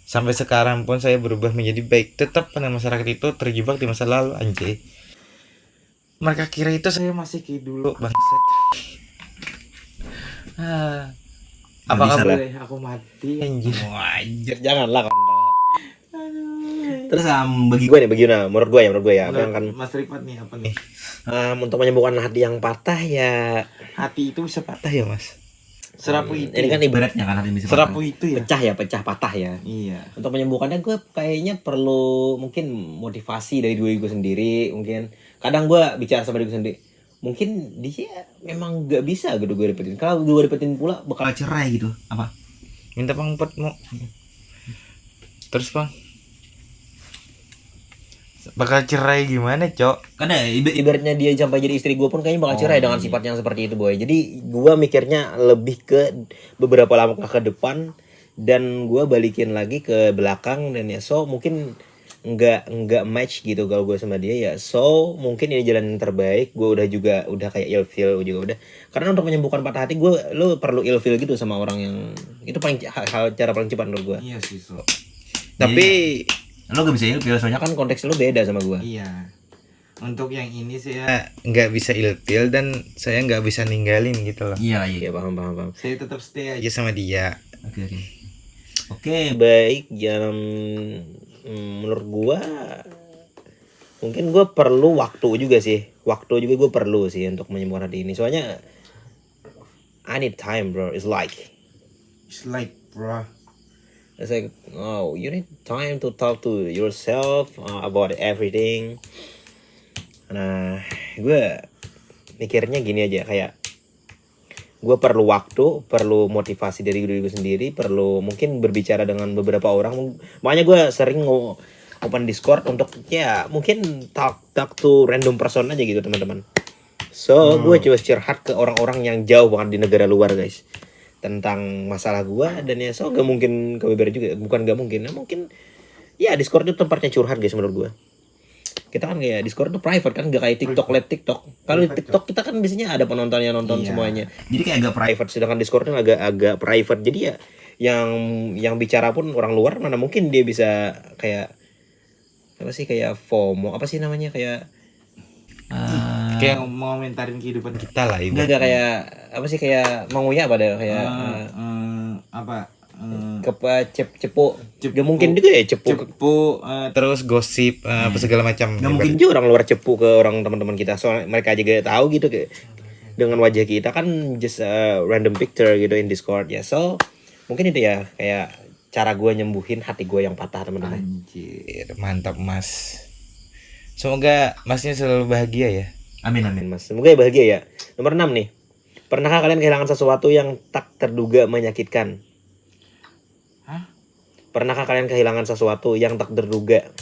Sampai sekarang pun saya berubah menjadi baik. Tetap pandang masyarakat itu terjebak di masa lalu anjay. Mereka kira itu saya masih kayak dulu bangsat. Apakah boleh aku mati anjir? Anjir, janganlah kontol. Terus bagi gue menurut gue ya, apa yang kan Mas Rifat nih apa nih? untuk menyembuhkan hati yang patah ya, Hati itu bisa patah ya, Mas? Serapu itu. ini kan ibaratnya kan hati bisa Serapu itu ya. pecah patah ya. Iya. Untuk menyembuhkannya gue kayaknya perlu mungkin motivasi dari diri gue sendiri. Mungkin kadang gue bicara sama diri gue sendiri, mungkin dia memang gak bisa gitu gue dapetin. Kalau gue dapetin pula bakal cerai gitu. Apa? Minta pangpet mau. Terus bang, bakal cerai gimana cok? Karena ibaratnya dia sampai jadi istri gue pun kayaknya bakal cerai dengan sifat yang seperti itu boy. Jadi gue mikirnya lebih ke beberapa langkah ke depan dan gue balikin lagi ke belakang dan ya so mungkin nggak match gitu kalau gue sama dia ya, so mungkin ini jalan yang terbaik. Gue udah kayak ilfeel juga udah, karena untuk menyembuhkan patah hati lo perlu ilfeel gitu sama orang yang itu paling cara paling cepat menurut gue. Iya sih so. Tapi lo gak bisa ilfeel soalnya kan konteks lo beda sama gue. Iya. Untuk yang ini saya nggak bisa ilfeel dan saya nggak bisa ninggalin gitu loh. Iya paham. Saya tetap stay aja sama dia. Oke, baik. Menurut gua mungkin gua perlu waktu juga gue perlu sih untuk menyembuhkan hati ini, soalnya I need time bro. It's like bro. It's like, oh, you need time to talk to yourself about everything. Nah, gue mikirnya gini aja, kayak gue perlu waktu, perlu motivasi dari diri gue sendiri, perlu mungkin berbicara dengan beberapa orang. Makanya gue sering open Discord untuk ya mungkin talk to random person aja gitu teman-teman. So gue coba curhat ke orang-orang yang jauh banget di negara luar guys, tentang masalah gue. Dan ya so gak mungkin kebebaran juga, bukan gak mungkin, mungkin ya Discord itu tempatnya curhat guys menurut gue. Kita kan kayak Discord tuh private kan, gak kayak TikTok, live TikTok. Kalau di TikTok kita kan biasanya ada penontonnya nonton semuanya. Jadi kayak agak private, sedangkan Discord kan agak private. Jadi ya yang bicara pun orang luar, mana mungkin dia bisa kayak apa sih, kayak FOMO, apa sih namanya, kayak kayak mau komentarin kehidupan kita lah. Enggak kayak apa sih, kayak menguyak pada kayak cepu. Gak mungkin juga ya cepu. Terus gosip apa segala macam. Gak mungkin juga orang luar cepu ke orang teman-teman kita. Soalnya mereka juga tahu gitu kayak dengan wajah kita kan just a random picture gitu in Discord ya. So mungkin itu ya kayak cara gue nyembuhin hati gue yang patah teman-teman. Anjir, mantap Mas. Semoga Masnya selalu bahagia ya. Amin Mas. Semoga ya bahagia ya. Nomor 6 nih. Pernahkah kalian kehilangan sesuatu yang tak terduga menyakitkan? Hah? Pernahkah kalian kehilangan sesuatu yang tak terduga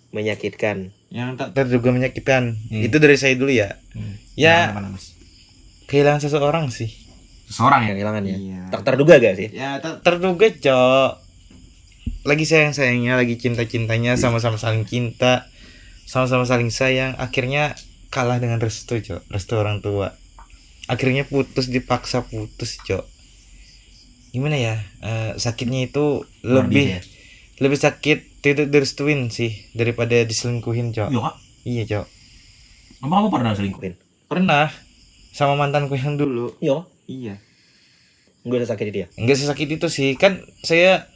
menyakitkan? Yang tak terduga menyakitkan. Itu dari saya dulu ya. Ya, Mana, Mas? kehilangan seseorang sih. Seseorang ya? Yang kehilangan ya? Iya. Tak terduga gak sih? Ya, tak terduga, Cok. Lagi sayang-sayangnya, lagi cinta-cintanya, sama-sama saling cinta, sama-sama saling sayang, akhirnya kalah dengan restu, Cok. Restu orang tua. Akhirnya putus, dipaksa putus, Cok. Gimana ya? Sakitnya itu lebih sakit tidak direstuin sih daripada diselingkuhin, Cok. Iya, Kak. Iya, Cok. Emang kamu pernah selingkuhin? Pernah sama mantanku yang dulu. Iya. Iya. Gue udah sakit dia. Enggak sesakit itu sih. Kan saya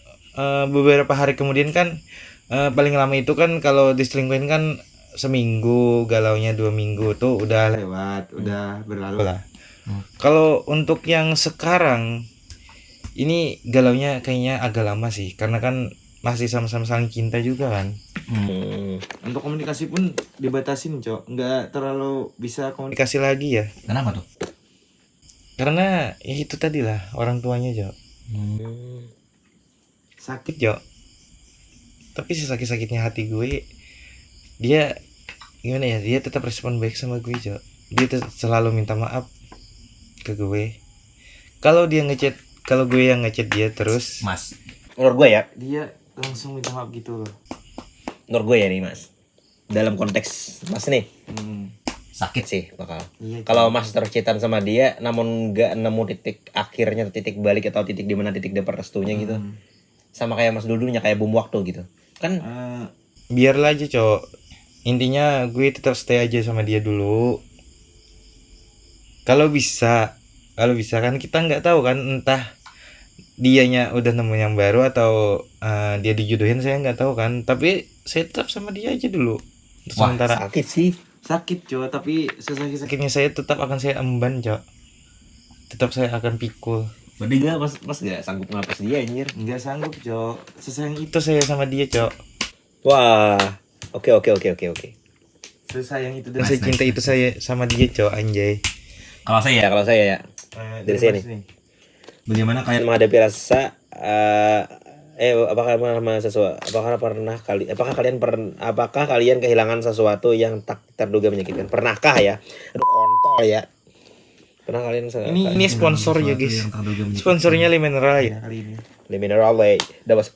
beberapa hari kemudian kan paling lama itu kan kalau diselingkuhin kan seminggu, galaunya 2 minggu tuh udah lewat, udah berlalu lah. Kalau untuk yang sekarang ini galaunya kayaknya agak lama sih, karena kan masih sama-sama saling cinta juga kan. Untuk komunikasi pun dibatasin, Cok. Nggak terlalu bisa komunikasi lagi ya. Kenapa tuh? Karena ya itu tadi lah orang tuanya, Cok. Sakit, Cok. Tapi sesakit-sakitnya hati gue, dia gimana ya? Dia tetap respon baik sama gue, Cok. Dia selalu minta maaf ke gue. Kalau dia ngechat, kalau gue yang ngechat dia terus, Mas. Menurut gue ya. dia langsung minta maaf gitu loh. Menurut gue ya nih Mas. Dalam konteks Mas nih. Sakit Sih bakal. Iya, Kalau Mas terus chatan sama dia, namun nggak nemu titik akhirnya, titik balik atau titik di mana titik dapat restunya gitu. Sama kayak Mas dulunya kayak bom waktu gitu. Kan biarlah aja, Cok. Intinya gue tetap stay aja sama dia dulu. Kalau bisa kan kita nggak tahu kan, entah dianya udah nemu yang baru atau dia dijodohin, saya nggak tahu kan. Tapi saya tetap sama dia aja dulu. Wah, Sementara sakit sih. sakit, Cok, tapi sesakit-sakitnya saya tetap akan saya emban, Cok. Tetap saya akan pikul. Berarti gak Mas gak sanggup ngapus dia anjir. Nggak sanggup, Cok. Sesayang itu saya sama dia, Cok. Wah. Oke. Sesayang itu dan Nice, secinta nice, itu saya sama dia, Cok, anjay. Kalau saya ya. Dari sini. Bagaimana kalian Menghadapi rasa apakah kalian kehilangan sesuatu yang tak terduga menyakitkan? Pernahkah ya? Aduh kontol ya. Pernah kalian Ini sponsor ya, guys. Sponsornya Limineral ya kali ini. Limineral udah bos.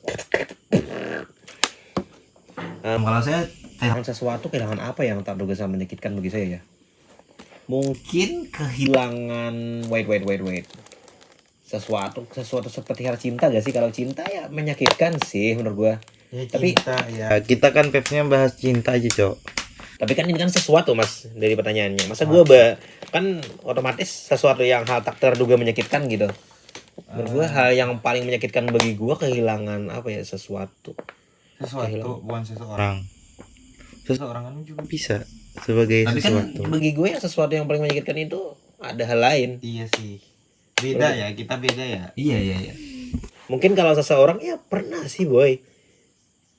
kalau saya Kehilangan sesuatu, kehilangan apa yang tak terduga sangat menyakitkan bagi saya ya? Mungkin kehilangan wait. Sesuatu seperti hal cinta gak sih? Kalau cinta ya menyakitkan sih menurut gua. Ya, Tapi cinta, ya. Kita kan pepsnya bahas cinta aja, Cok. Tapi kan ini kan sesuatu Mas dari pertanyaannya. Masa gua kan otomatis sesuatu yang hal tak terduga menyakitkan gitu. Menurut gua hal yang paling menyakitkan bagi gua kehilangan apa ya, sesuatu. Bukan seseorang. Seseorang kan juga bisa sebagai Tapi sesuatu. kan bagi gue yang sesuatu yang paling menyakitkan itu ada hal lain. Iya sih. Beda ya, kita beda ya. iya. Mungkin kalau seseorang ya pernah sih boy.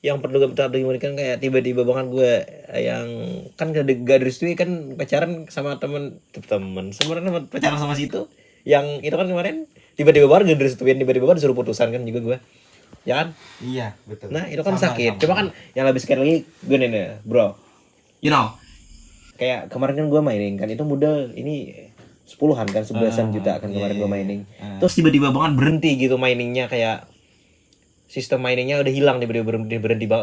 Yang terduga menyakitkan kayak tiba-tiba banget gue yang kan gak direstui kan pacaran sama temen sebenarnya pacaran sama situ. Yang itu kan kemarin tiba-tiba banget gak direstuin, tiba-tiba banget disuruh putusan kan juga gue. Ya kan? Iya, betul. Nah itu kan sakit. Cuma kan yang lebih sakit lagi gue nih bro. You know. Kayak kemarin kan gue mainin kan itu modal ini 10-an kan 11-an juta kan kemarin gue mining. Terus tiba-tiba banget berhenti gitu miningnya, kayak sistem miningnya udah hilang, tiba-tiba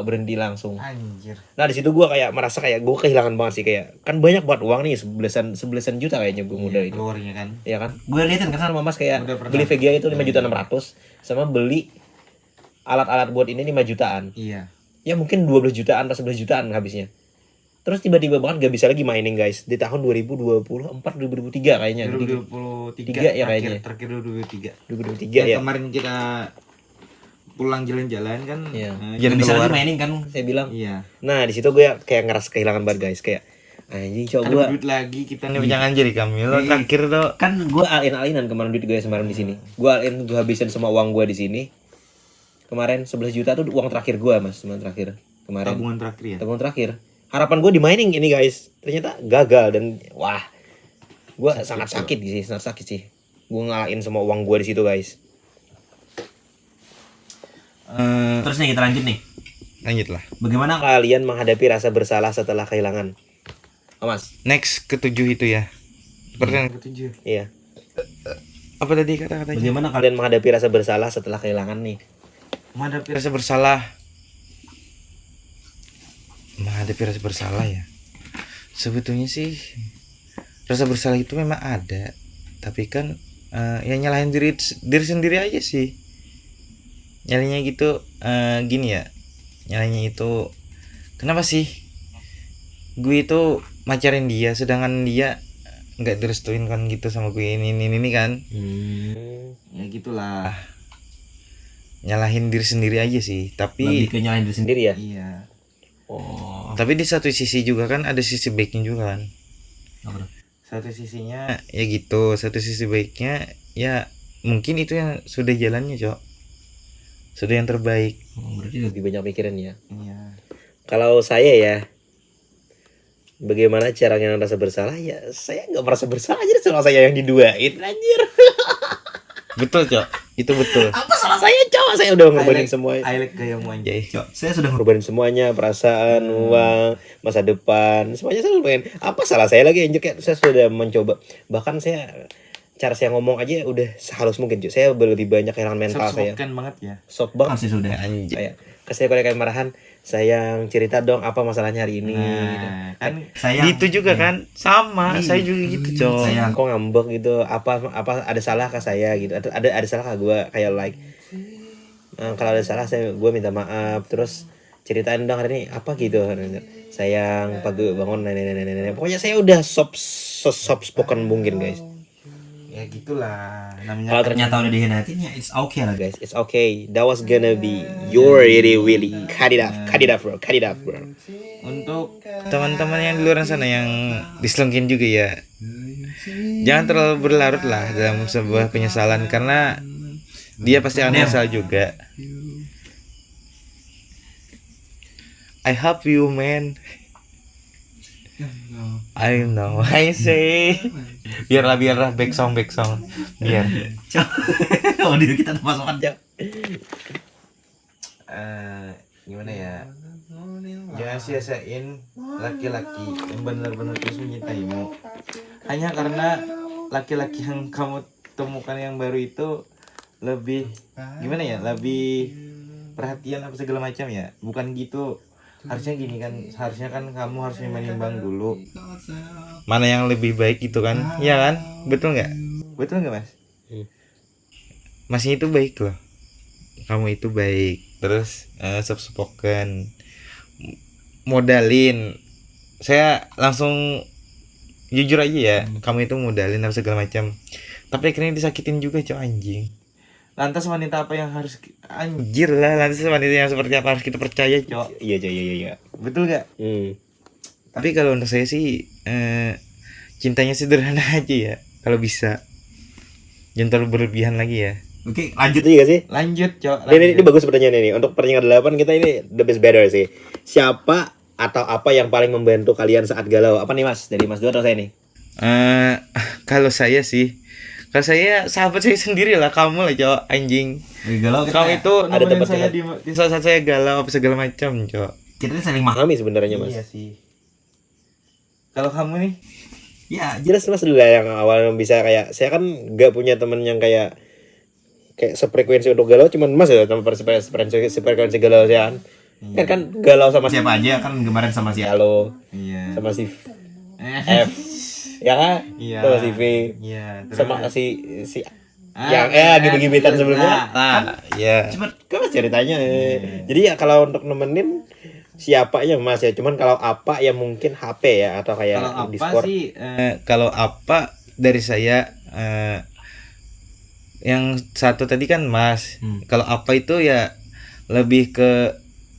berhenti langsung. Anjir. Nah di situ gue kayak merasa kayak gue kehilangan banget sih, kayak kan banyak buat uang nih 11-an juta kayaknya gue modal itu. Keluarnya kan. Ya kan? Gue liatin kan sama Mas kayak Udah pernah. beli VGA itu 5.600.000 sama beli alat-alat buat ini 5 jutaan. Iya. Ya mungkin 12 jutaan atau 11 jutaan habisnya. Terus tiba-tiba banget gak bisa lagi mining guys di tahun 2024 2023 kayaknya. 2023 ya kayaknya. terakhir 2023. 2023 ya. Kemarin kita pulang jalan-jalan kan. Iya. Jangan bisa keluar. lagi mainin kan. Saya bilang. Iya. Nah, di situ gue kayak ngerasa kehilangan banget guys, kayak anjing cowok Ada gue. duit lagi kita nih jangan jadi kami lo terakhir tuh. Kan gue alin-alinan kemarin duit gue semalam di sini. Gue alin, gue habisin semua uang gue di sini. Kemarin 11 juta tuh uang terakhir gue mas, teman terakhir kemarin. Tabungan terakhir ya. Tabungan terakhir. Harapan gue di mining ini guys, ternyata gagal dan wah, gue sangat sakit sih, sangat sakit sih. Gue ngalahin semua uang gue di situ guys. Terus nih kita lanjut nih. Lanjutlah. Bagaimana Kalian menghadapi rasa bersalah setelah kehilangan. Oh mas, Next ketujuh itu ya. Pertanyaan ketujuh. iya. Apa tadi kata-katanya? Bagaimana kalian menghadapi rasa bersalah setelah kehilangan nih? Menghadapi rasa bersalah. Menghadapi rasa bersalah ya. Sebetulnya sih rasa bersalah itu memang ada, tapi kan ya nyalahin diri sendiri aja sih. Nyalinya gitu gini ya. Nyalinya itu kenapa sih gue itu macarin dia sedangkan dia nggak direstuin kan gitu sama gue ini kan. Ya gitulah. Nyalahin diri sendiri aja sih, tapi lebih ke nyalahin diri sendiri? Sendiri ya? iya. Oh. Tapi di satu sisi juga kan ada sisi baiknya juga kan. Apa tuh? Satu sisinya ya gitu, satu sisi baiknya ya mungkin itu yang sudah jalannya, Cok. Sudah yang terbaik. Berarti Lebih banyak pikiran ya. Iya. Kalau saya ya, bagaimana caranya rasa bersalah ya, saya nggak merasa bersalah aja sama saya yang diduain anjir. Betul, Cok. Itu betul. Apa salah saya cowok? Saya udah ngorbanin semua. I like gayamu anjay. Cok, saya sudah Ngorbanin semuanya, perasaan, uang, masa depan, semuanya saya udah pengen. Apa salah saya lagi anjir, kayak saya sudah mencoba. Bahkan saya cara saya ngomong aja udah sehalus mungkin, cuy. Saya lebih banyak kehilangan mental saya. Sok-sokan banget ya. Sok banget. sih sudah. Anjay. Kayak saya kalau kayak marahan, sayang cerita dong apa masalahnya hari ini. Gitu. Nah, kan Sayang. gitu juga kan? Sama, saya juga gitu, Cok. Sayang. Kok ngambek gitu, apa ada salah ke saya gitu, ada salah ke gue, kayak like kalau ada salah gue minta maaf, terus ceritain dong hari ini apa gitu, sayang pagi bangun nenek, pokoknya saya udah soft spoken mungkin guys. Ya gitulah namanya. Kalau Ternyata udah dihianatin ya it's okay lah guys. guys, it's okay, that was gonna be your really cut it off bro. Untuk teman-teman yang di luar sana yang diselengkin juga ya, jangan terlalu berlarut lah dalam sebuah penyesalan karena dia pasti akan menyesal juga. I help you man. I know. I say. Biarlah back song. Biar. Oh, diri kita terpasukan Ya. Gimana ya? Jangan sia-siain laki-laki yang benar-benar tulus mencintaimu hanya karena laki-laki yang kamu temukan yang baru itu lebih gimana ya, lebih perhatian apa segala macam ya, bukan gitu. Harusnya gini kan, harusnya kan kamu harus menimbang dulu mana yang lebih baik gitu kan, iya kan, betul nggak mas? Masnya itu baik loh, kamu itu baik, terus soft spoken, modalin, saya langsung jujur aja ya, kamu itu modalin apa segala macam, tapi akhirnya disakitin juga, cowok anjing. Lantas wanita apa yang harus anjir lah, lantas wanita yang seperti apa harus kita percaya, cowok? Iya. Betul gak? Hmm. Tapi kalau untuk saya sih cintanya sederhana aja ya, kalau bisa. Jangan terlalu berlebihan lagi ya. Oke, lanjut. Itu juga sih. Lanjut, cowok. Ini bagus pertanyaan ini. Untuk pertanyaan 8 kita ini the best better sih. Siapa atau apa yang paling membantu kalian saat galau? Apa nih mas? Dari mas dua atau saya nih? Kalau saya sih, kalau saya sahabat saya sendiri lah, kamu lah, cowok anjing. Galau kita. Kamu itu ada nemenin tempat saya di saat saya galau apa segala macam, cowok. Kita ini saling makan. Kami sebenarnya mas. Iya sih. Kalau kamu nih? Ya, Jelas mas dulu lah yang awal bisa kayak saya kan nggak punya temen yang kayak sefrekuensi untuk galau, cuman mas ya teman sefrekuensi galau saya kan. Kan galau sama siapa aja kan kemarin sama si Halo, Iya. sama si F, ya kan? Iya. Sama si V, Iya. sama si yang gitu-gituan sebelumnya. Iya. Cuma kan mas ceritanya. Jadi ya kalau untuk nemenin siapa aja mas ya, cuman kalau apa ya mungkin HP ya atau kayak Kalau apa Discord. sih? Kalau apa dari saya yang satu tadi kan mas. Kalau apa itu ya lebih ke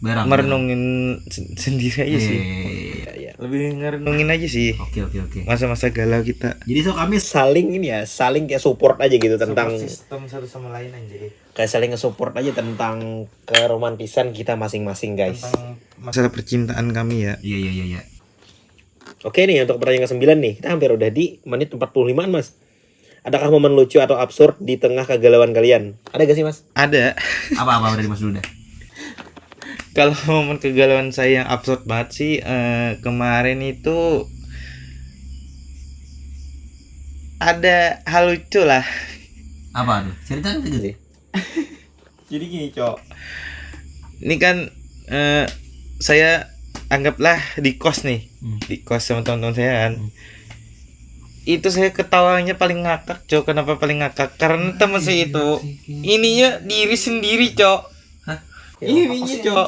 Barang. merenungin sendiri aja sih. Iya. Lebih ngerenungin aja sih Oke. masa-masa galau kita. Jadi so kami saling ini ya, saling kayak support aja gitu tentang sistem satu sama lain aja. kayak saling nge-support aja tentang keromantisan kita masing-masing guys. Tentang masalah percintaan kami ya. Iya. Oke nih untuk pertanyaan ke-9 nih, kita hampir udah di menit 45an Mas. Adakah momen lucu atau absurd di tengah kegalauan kalian? Ada gak sih Mas? Ada. Apa dari Mas dulu dah? Kalau momen kegalauan saya yang absurd banget sih kemarin itu ada hal lucu lah. Apa tuh? Ceritain aja sih. Jadi gini Cok. Ini kan saya anggaplah di kos nih, di kos sama teman-teman saya kan. Itu saya ketawanya paling ngakak Cok. Kenapa paling ngakak? Karena teman saya itu ininya diri sendiri Cok. Ininya Cok.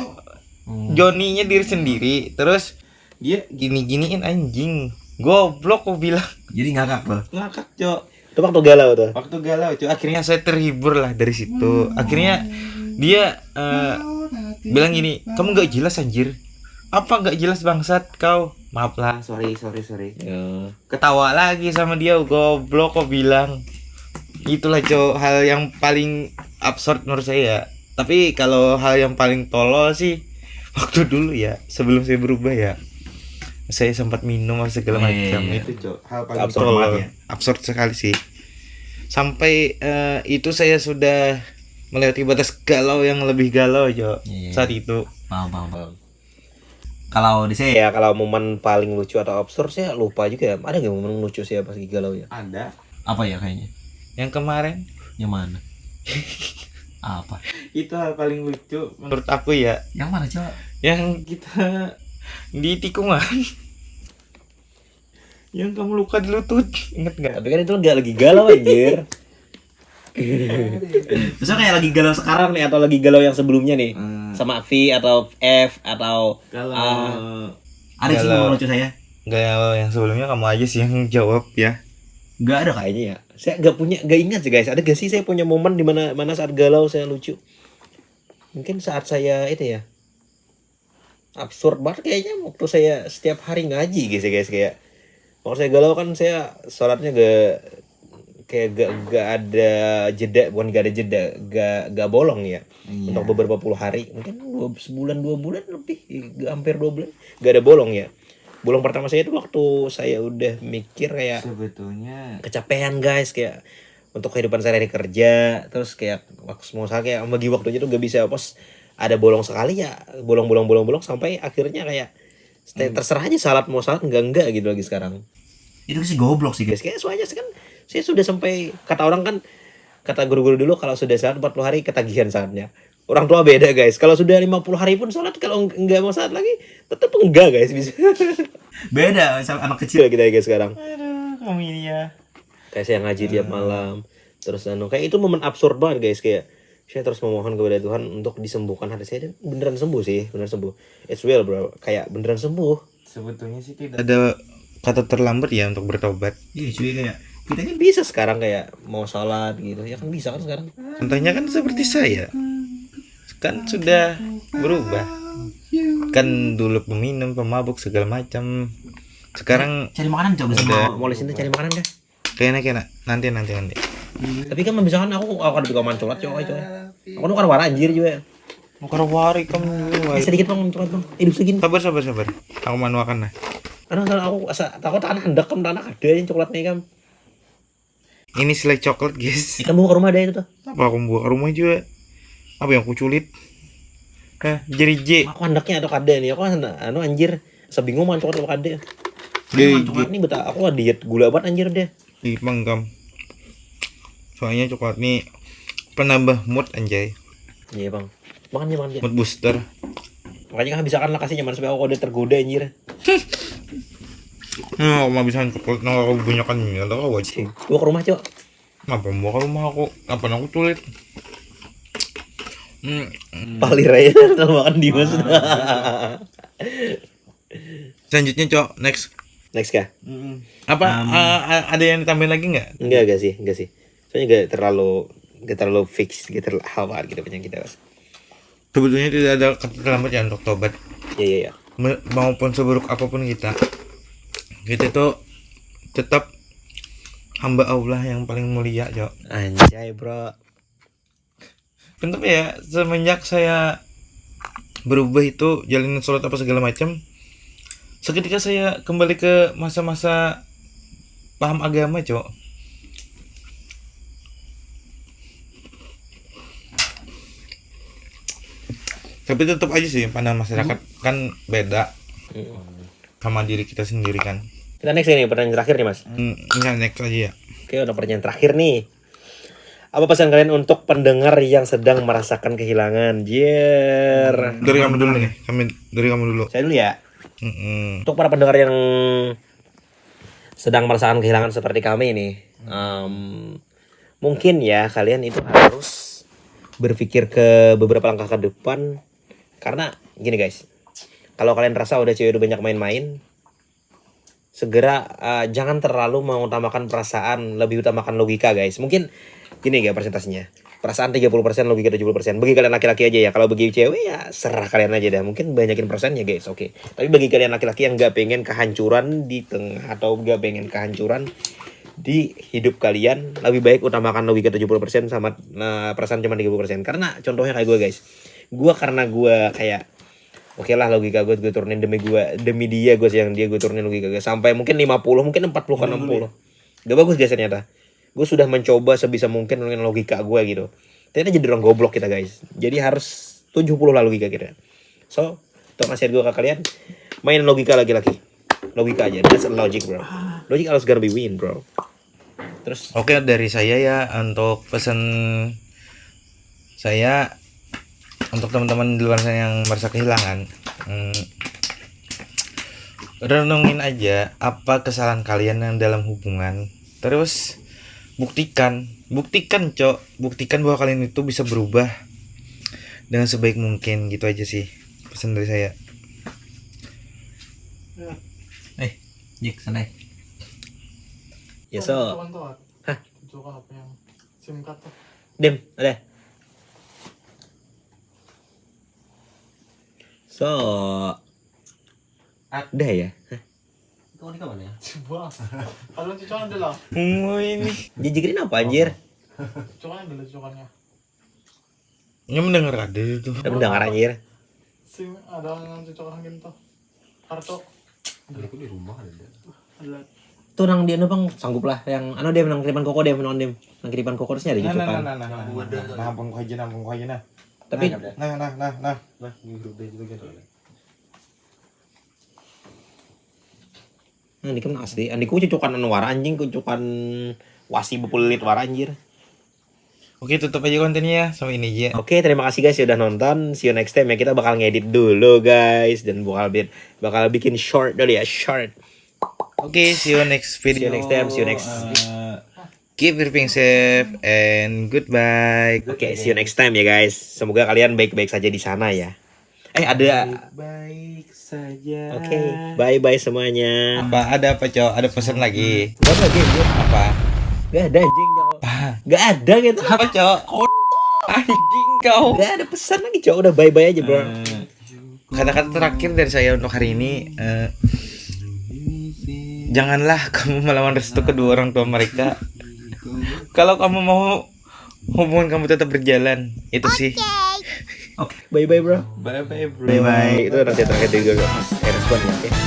Joninya diri sendiri. Terus dia gini-giniin anjing. Goblok aku bilang. Jadi ngakak loh. Ngakak Cok. Itu waktu galau tuh. Waktu galau Cok. Akhirnya saya terhibur lah dari situ. Akhirnya dia bilang gini, kamu gak jelas anjir. Apa gak jelas bangsat kau? Maaf lah, sorry. Ketawa lagi sama dia, goblok kok bilang. Itulah Cok, hal yang paling absurd menurut saya. Tapi kalau hal yang paling tolol sih waktu dulu ya, sebelum saya berubah ya, saya sempat minum segala macam. Itu Cok, hal paling Absurd tolol. banget ya. Absurd sekali sih. Sampai itu saya sudah melewati batas galau yang lebih galau Cok. Saat itu. Paham. Kalau di saya Ya kalau momen paling lucu atau absurd saya lupa juga. Ada gak momen lucu sih pas lagi galau ya? Ada. apa ya kayaknya? Yang kemarin Yang mana? Apa? itu hal paling lucu menurut aku ya. Yang mana coba? Yang kita di tikungan. Yang kamu luka di lutut, inget nggak? Tapi kan itu nggak lagi galau anjir. Terusnya kayak lagi galau sekarang nih atau lagi galau yang sebelumnya nih sama V atau F atau Kalau Ada sih Galau. momen lucu saya. Galau yang sebelumnya kamu aja sih yang jawab ya. nggak ada kayaknya ya. Saya nggak ingat sih guys. Ada gak sih saya punya momen di mana saat galau saya lucu? Mungkin saat saya itu ya. Absurd banget kayaknya waktu saya setiap hari ngaji guys kayak kalau saya galau kan saya sholatnya gak ada jeda, bukan gak ada jeda, gak bolong ya. Iya. Untuk beberapa puluh hari, mungkin sebulan 2 bulan lebih, hampir 2 bulan gak ada bolong ya. Bolong pertama saya itu waktu saya udah mikir kayak Sebetulnya kecapean guys, kayak untuk kehidupan sehari-hari kerja, terus kayak waktu semua saya kayak bagi waktunya tuh gak bisa, pas ada bolong sekali ya bolong sampai akhirnya kayak terserah aja salat mau salat enggak gitu lagi sekarang. Itu sih goblok sih guys. Guys, kayak soalnya kan saya sudah sampai, kata orang kan, kata guru-guru dulu kalau sudah salat 40 hari ketagihan saatnya. Orang tua beda guys. Kalau sudah 50 hari pun salat, kalau enggak mau salat lagi tetap enggak guys bisa. Beda sama anak Kecil kecil. kita guys sekarang. aduh kamu ini ya. Kayak saya ngaji tiap malam. Terus kayak itu momen absurd banget guys, kayak saya terus memohon kepada Tuhan untuk disembuhkan hati saya, dan beneran sembuh sih, beneran sembuh. It's real bro, kayak beneran sembuh. Sebetulnya sih tidak ada kata terlambat ya untuk bertobat. Iya cuy, kayak Kita kan bisa sekarang kayak mau sholat gitu, ya kan bisa kan sekarang. Contohnya kan seperti saya. Kan sudah berubah. Kan dulu peminum, pemabuk segala macam. Sekarang cari makanan coba Udah. sama. Mau lesin cari makanan dah. kayaknya nanti. Tapi kan misalkan aku ada juga mancolat coy. Aku nuker warna anjir juga. Mau karawari kamu dulu. Sedikit bang mancolat bang. Hidup segini. Sabar. Aku manuakan lah. Karena aku takut anak hendak anak ada yang coklatnya kan. Ini selai coklat guys. Ikan bawa ke rumah ada itu tuh. Apa aku bawa ke rumah juga? Apa yang aku culit? Jadi J. Aku hendaknya atau kade nih. Aku anjir. Sebingung man coklat atau kade. Jadi Ini betul aku diet gula banget anjir deh. dipangkam. Soalnya coklat nih penambah mood anjay. Iya bang. Makan dia. Mood booster. Makanya kan bisa kan lah kasih nyaman supaya aku udah tergoda anjir. Aku mah bisa coklat nang aku bunyakan ini atau kau wajib. Gua ke rumah cok. Apa mau ke rumah aku? Apa aku culit? Palir aja kalau makan di mas. Selanjutnya cok, next. Next kah? Apa ada yang ditambahin lagi nggak? Enggak sih. Soalnya gak terlalu fix, gak terlalu hafal gitu punya kita mas. Sebetulnya tidak ada kata terlambat ya untuk tobat. Iya. Maupun seburuk apapun kita tuh tetap hamba Allah yang paling mulia, Cok. Anjay, bro. Bentar ya, semenjak saya berubah itu jalanin sholat apa segala macam, seketika saya kembali ke masa-masa paham agama, Cok. Tapi tetap aja sih pandangan masyarakat kan beda sama diri kita sendiri kan. Kita next ini pertanyaan terakhir nih, Mas. Enggak, next aja ya. Oke, udah pertanyaan terakhir nih. Apa pesan kalian untuk pendengar yang sedang merasakan kehilangan? Jer. Dari kamu dulu nih, dari kamu dulu. Saya dulu ya. Untuk para pendengar yang sedang merasakan kehilangan seperti kami nih, mungkin ya kalian itu harus berpikir ke beberapa langkah ke depan. Karena gini guys, kalau kalian rasa udah cewek udah banyak main-main, segera jangan terlalu mengutamakan perasaan, lebih utamakan logika guys. Mungkin gini ya presentasinya, perasaan 30%, logika 70%. Bagi kalian laki-laki aja ya, kalau bagi cewek ya serah kalian aja dah. Mungkin banyakin persennya guys, oke. Tapi bagi kalian laki-laki yang gak pengen kehancuran di tengah atau gak pengen kehancuran di hidup kalian, lebih baik utamakan logika 70% sama perasaan cuma 30%. Karena contohnya kayak gue guys, karena gue kayak oke lah logika gue turunin demi dia, gue sayang dia, gue turunin logika gue sampai mungkin 50, mungkin 40 ke 60. Gak bagus guys ternyata. Gue sudah mencoba sebisa mungkin dengan logika gue gitu. Ternyata jadi orang goblok kita guys. Jadi harus 70 lah logika kita. So, untuk nasihat gue ke kalian, main logika lagi-lagi. Logika aja, that's logic bro. Logic harus gonna be win bro. Terus Oke, dari saya ya untuk pesan saya untuk teman-teman di luar sana yang merasa kehilangan, renungin aja apa kesalahan kalian yang dalam hubungan. Terus buktikan Cok, buktikan bahwa kalian itu bisa berubah dengan sebaik mungkin. Gitu aja sih pesan dari saya. Jik sana. ya so, Hah? Tunjukkan apa yang SIM card tuh. Dim, ada. So, udah ya. Kau di kapan ya? Coba. Kalau cucokan dulu lah. Ini Jijikin apa anjir? Cucokan dulu cucokannya. ini mendengar ada itu. Udah mendengar anjir. SIM ada yang cucokan gitu. Kartu. Aku di rumah ada. Ada. Tuh nang dia bang sanggup lah yang anu dia menang kiriman koko dia menang dia nang kiriman koko terusnya ada jujukan. Nah, ampun kau aja nah. Tapi Nah. Di grup dia juga gitu. Andi kan asli, Andi ku cucukan anu wara anjing, cucukan wasi bepulit wara anjir. Oke, tutup aja kontennya ya sama ini aja. Oke, terima kasih guys sudah nonton. See you next time ya. Kita bakal ngedit dulu guys dan bakal bikin short dulu ya, short. Oke, see you next video. See you next time, see you next. Keep everything safe and goodbye. Oke, see you next time ya guys. Semoga kalian baik-baik saja di sana ya. Ada. Baik saja. Oke, bye-bye semuanya. Ada apa, Cok? Ada pesan lagi? Gak ada game, Apa? Gak ada anjing. Gak ada gitu. Apa, Cok? Anjing kau. Gak ada pesan lagi cowok, udah bye-bye aja bro. Kata-kata terakhir dari saya untuk hari ini, janganlah kamu melawan restu kedua orang tua mereka. Kalau kamu mau hubungan kamu tetap berjalan, itu sih. Bye-bye bro. Bye bye bro. Bye-bye. Itu nasihat terakhir dari gue. Respon ya, oke.